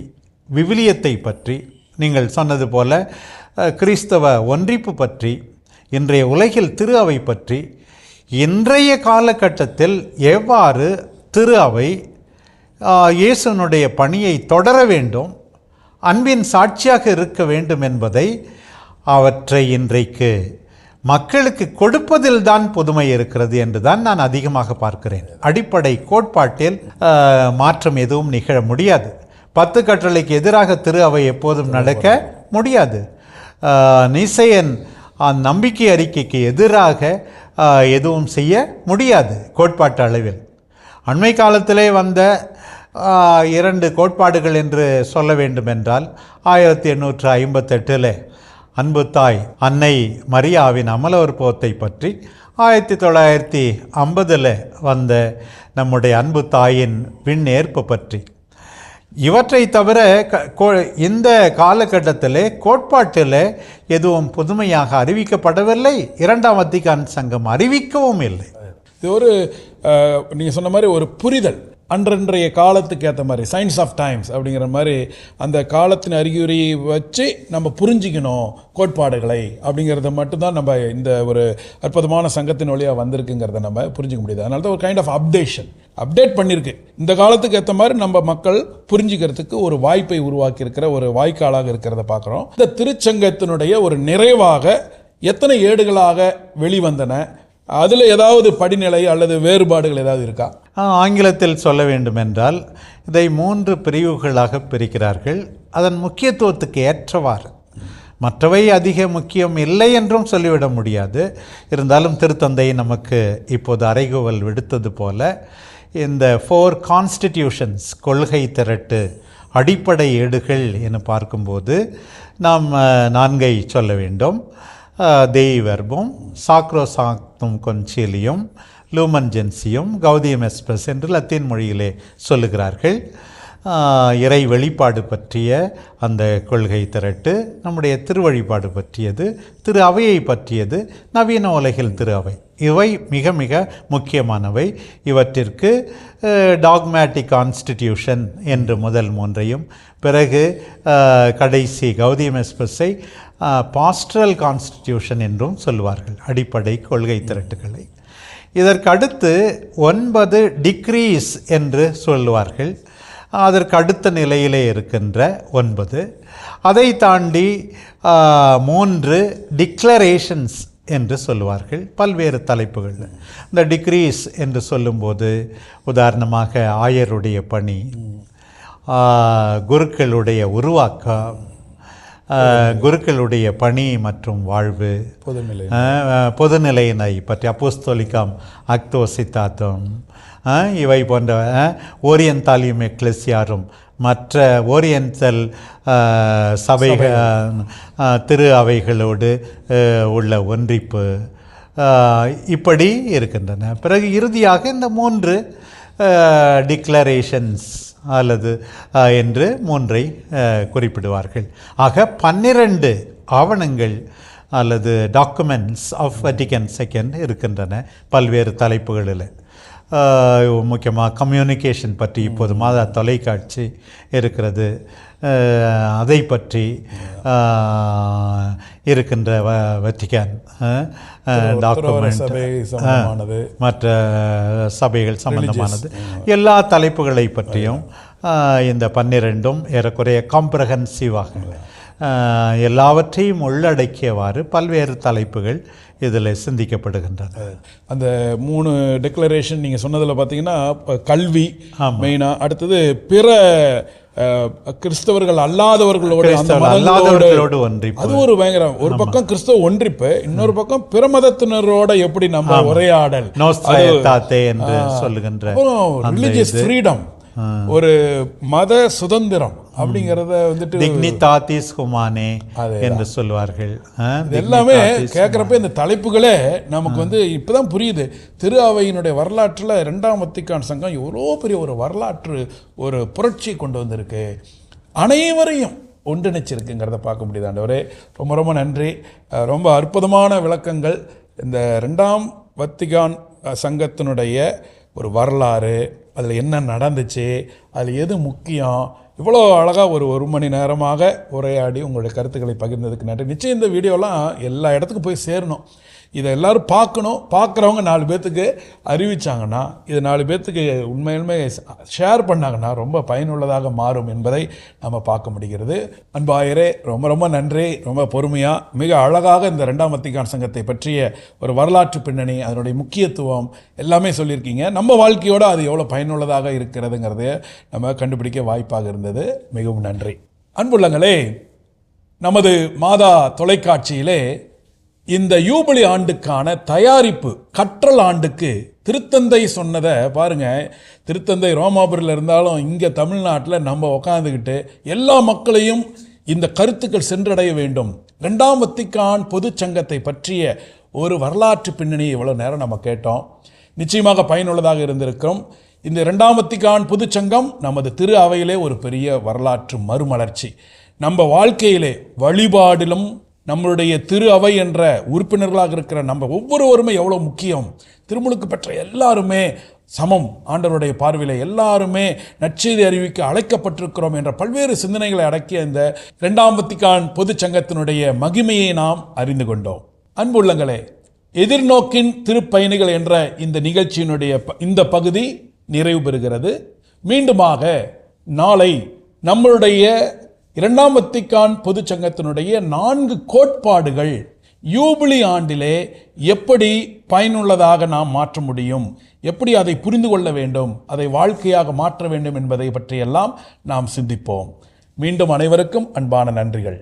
விவிலியத்தை பற்றி, நீங்கள் சொன்னது போல கிறிஸ்தவ ஒன்றிப்பு பற்றி, இன்றைய உலகில் திரு அவை பற்றி, இன்றைய காலகட்டத்தில் எவ்வாறு திரு அவை இயேசுனுடைய பணியை தொடர வேண்டும், அன்பின் சாட்சியாக இருக்க வேண்டும் என்பதை, அவற்றை இன்றைக்கு மக்களுக்கு கொடுப்பதில் தான் புதுமை இருக்கிறது என்று தான் நான் அதிகமாக பார்க்கிறேன். அடிப்படை கோட்பாட்டில் மாற்றம் எதுவும் நிகழ முடியாது. 10 கட்டளைக்கு எதிராக திரு அவை எப்போதும் நடக்க முடியாது. நிசையன் நம்பிக்கை அறிக்கைக்கு எதிராக எதுவும் செய்ய முடியாது கோட்பாட்டு அளவில். அண்மை காலத்திலே வந்த 2 கோட்பாடுகள் என்று சொல்ல வேண்டுமென்றால் 1858 அன்பு தாய் அன்னை மரியாவின் அமலோற்பவத்தை பற்றி, 1950 வந்த நம்முடைய அன்பு தாயின் விண்ணேற்பு பற்றி. இவற்றை தவிர இந்த காலகட்டத்தில் கோட்பாட்டில் எதுவும் புதுமையாக அறிவிக்கப்படவில்லை. 2ஆம் வத்திக்கான் சங்கம் அறிவிக்கவும் இல்லை. இது ஒரு நீங்கள் சொன்ன மாதிரி ஒரு புரிதல், அன்றன்றைய காலத்துக்கு ஏற்ற மாதிரி, சயின்ஸ் ஆஃப் டைம்ஸ் அப்படிங்கிற மாதிரி அந்த காலத்தின் அறிகுறி வச்சு நம்ம புரிஞ்சிக்கணும் கோட்பாடுகளை அப்படிங்கிறத மட்டும்தான் நம்ம இந்த ஒரு அற்புதமான சங்கத்தின் வழியாக வந்திருக்குங்கிறத நம்ம புரிஞ்சிக்க முடியுது. அதனால தான் ஒரு கைண்ட் ஆஃப் அப்டேட் பண்ணியிருக்கு. இந்த காலத்துக்கு ஏற்ற மாதிரி நம்ம மக்கள் புரிஞ்சிக்கிறதுக்கு ஒரு வாய்ப்பை உருவாக்கி இருக்கிற ஒரு வாய்க்காலாக இருக்கிறத பார்க்குறோம். இந்த திருச்சங்கத்தினுடைய ஒரு நிறைவாக எத்தனை ஏடுகளாக வெளிவந்தன, அதில் ஏதாவது படிநிலை அல்லது வேறுபாடுகள் ஏதாவது இருக்கா? ஆங்கிலத்தில் சொல்ல வேண்டுமென்றால் இதை 3 பிரிவுகளாக பிரிக்கிறார்கள். அதன் முக்கியத்துவத்துக்கு ஏற்றவாறு. மற்றவை அதிக முக்கியம் இல்லை என்றும் சொல்லிவிட முடியாது. இருந்தாலும் திருத்தந்தை நமக்கு இப்போது அறைகூவல் விடுத்தது போல இந்த 4 கான்ஸ்டிடியூஷன்ஸ், கொள்கை திரட்டு, அடிப்படை ஏடுகள் என பார்க்கும்போது நாம் 4 சொல்ல வேண்டும். தேய் வெர்பம், சாக்ரோசாங்க்தும் கொன்சிலியும், லூமன் ஜென்சியும், கௌதியம் எஸ்பிரஸ் என்று லத்தீன் மொழியிலே சொல்லுகிறார்கள். இறை வெளிப்பாடு பற்றிய அந்த கொள்கை திரட்டு, நம்முடைய திருவழிபாடு பற்றியது, திரு அவையை பற்றியது, நவீன உலகில் திரு அவை, இவை மிக மிக முக்கியமானவை. இவற்றிற்கு டாக்மேட்டிக் கான்ஸ்டிடியூஷன் என்று முதல் 3ஐயும், பிறகு கடைசி கௌதியம் எஸ்பிரஸை பாஸ்டரல் கான்ஸ்டிடியூஷன் என்றும் சொல்வார்கள், அடிப்படை கொள்கை திரட்டுகளை. இதற்கு அடுத்து 9 டிக்ரீஸ் என்று சொல்வார்கள், அதற்கு அடுத்த நிலையிலே இருக்கின்ற 9. அதை தாண்டி 3 டிக்ளரேஷன்ஸ் என்று சொல்வார்கள், பல்வேறு தலைப்புகள். இந்த டிக்ரீஸ் என்று சொல்லும்போது உதாரணமாக ஆயருடைய பணி, குருக்களுடைய உருவாக்கம், குருக்களுடைய பணி மற்றும் வாழ்வு, பொதுநிலையினை பற்றி அப்போஸ்தோலிகம் அக்தோசித்தாத்தம், இவை போன்ற ஓரியந்தாலியம் எக்லெசியாரும் மற்ற ஓரியண்டல் திரு அவைகளோடு உள்ள ஒன்றிப்பு இப்படி இருக்கின்றன. பிறகு இறுதியாக இந்த 3 டிக்ளரேஷன்ஸ் அல்லது என்று 3ஐ குறிப்பிடுவார்கள். ஆக 12 ஆவணங்கள் அல்லது டாக்குமெண்ட்ஸ் ஆஃப் வட்டிகன் செகண்ட் இருக்கின்றன பல்வேறு தலைப்புகளில். முக்கியமாக கம்யூனிகேஷன் பற்றி இப்போது மாதா தொலைக்காட்சி இருக்கிறது, அதை பற்றி இருக்கின்ற வட்டிகன் டாக்குமெண்ட், மற்ற சபைகள் சம்பந்தமானது எல்லா தலைப்புகளை பற்றியும் இந்த 12ம் ஏறக்குறைய காம்ப்ரஹென்சிவாக எல்லாவற்றையும் உள்ளடக்கியவாறு பல்வேறு தலைப்புகள் இதில் சிந்திக்கப்படுகின்றன. அந்த 3 டிக்ளரேஷன் நீங்கள் சொன்னதில் பார்த்தீங்கன்னா கல்வி மெயினாக, அடுத்தது பிற கிறிஸ்தவர்கள் அல்லாதவர்களோடு ஒன்றிப்பு, அது ஒரு பயங்கரம். ஒரு பக்கம் கிறிஸ்தவ ஒன்றிப்பு, இன்னொரு பக்கம் பிற மதத்தினரோட எப்படி நம்ம உரையாடல் என்று சொல்லுகின்ற ரிலிஜியஸ் ஃப்ரீடம், ஒரு மத சுதந்திரம் அப்படிங்கிறத வந்துட்டு டிக்னிதாட்டிஸ் ஹுமானே என்று சொல்வார்கள். எல்லாமே கேட்குறப்ப இந்த தலைப்புகளே நமக்கு வந்து இப்போதான் புரியுது. திரு அவையினுடைய வரலாற்றில் 2ஆம் வத்திக்கான் சங்கம் எவ்வளோ பெரிய ஒரு வரலாற்று ஒரு புரட்சி கொண்டு வந்திருக்கு, அனைவரையும் ஒன்றிணைச்சிருக்குங்கிறத பார்க்க முடியுது. ஆண்டவரே ரொம்ப ரொம்ப நன்றி. ரொம்ப அற்புதமான விளக்கங்கள். இந்த 2ஆம் வத்திக்கான் சங்கத்தினுடைய ஒரு வரலாறு, அதில் என்ன நடந்துச்சு, அதில் எது முக்கியம், இவ்வளோ அழகாக ஒரு மணி நேரமாக உரையாடி உங்களுடைய கருத்துக்களை பகிர்ந்ததுக்கு நன்றி. நிச்சயம் இந்த வீடியோலாம் எல்லா இடத்துக்கும் போய் சேரணும். இதை எல்லோரும் பார்க்கணும். பார்க்குறவங்க 4 பேர்த்துக்கு அறிவித்தாங்கன்னா, இது 4 பேர்த்துக்கு உண்மையிலுமே ஷேர் பண்ணாங்கன்னா ரொம்ப பயனுள்ளதாக மாறும் என்பதை நம்ம பார்க்க முடிகிறது. அன்பாயரே ரொம்ப ரொம்ப நன்றி. ரொம்ப பொறுமையாக மிக அழகாக இந்த 2ஆம் வத்திக்கான் சங்கத்தை பற்றிய ஒரு வரலாற்று பின்னணி, அதனுடைய முக்கியத்துவம் எல்லாமே சொல்லியிருக்கீங்க. நம்ம வாழ்க்கையோடு அது எவ்வளோ பயனுள்ளதாக இருக்கிறதுங்கிறத நம்ம கண்டுபிடிக்க வாய்ப்பாக இருந்தது. மிகவும் நன்றி. அன்புள்ளங்களே, நமது மாதா தொலைக்காட்சியிலே இந்த யூபிலி ஆண்டுக்கான தயாரிப்பு கற்றல் ஆண்டுக்கு திருத்தந்தை சொன்னதை பாருங்க. திருத்தந்தை ரோமாபுரியில் இருந்தாலும் இங்கே தமிழ்நாட்டில் நம்ம உக்காந்துக்கிட்டு எல்லா மக்களையும் இந்த கருத்துக்கள் சென்றடைய வேண்டும், 2ஆம் வத்திக்கான் பொதுச்சங்கத்தை பற்றிய ஒரு வரலாற்று பின்னணியை இவ்வளோ நேரம் நம்ம கேட்டோம். நிச்சயமாக பயனுள்ளதாக இருந்திருக்கிறோம். இந்த 2ஆம் வத்திக்கான் பொதுச்சங்கம் நமது திரு அவையிலே ஒரு பெரிய வரலாற்று மறுமலர்ச்சி. நம்ம வாழ்க்கையிலே வழிபாடிலும் நம்மளுடைய திரு அவை என்ற உறுப்பினர்களாக இருக்கிற நம்ம ஒவ்வொருவருமே எவ்வளோ முக்கியம். திருமுழுக்கு பெற்ற எல்லாருமே சமம், ஆண்டவருடைய பார்வையில் எல்லாருமே நற்செய்தி அறிவிக்க அழைக்கப்பட்டிருக்கிறோம் என்ற பல்வேறு சிந்தனைகளை அடக்கிய இந்த 2ஆம் வத்திக்கான் பொதுச்சங்கத்தினுடைய மகிமையை நாம் அறிந்து கொண்டோம். அன்புள்ளங்களே, எதிர்நோக்கின் திருப்பயணிகள் என்ற இந்த நிகழ்ச்சியினுடைய இந்த பகுதி நிறைவு பெறுகிறது. மீண்டுமாக நாளை நம்மளுடைய 2ஆம் வத்திக்கான் பொதுச்சங்கத்தினுடைய 4 கோட்பாடுகள் யூபிலி ஆண்டிலே எப்படி பயனுள்ளதாக நாம் மாற்ற முடியும், எப்படி அதை புரிந்து கொள்ள வேண்டும், அதை வாழ்க்கையாக மாற்ற வேண்டும் என்பதை பற்றியெல்லாம் நாம் சிந்திப்போம். மீண்டும் அனைவருக்கும் அன்பான நன்றிகள்.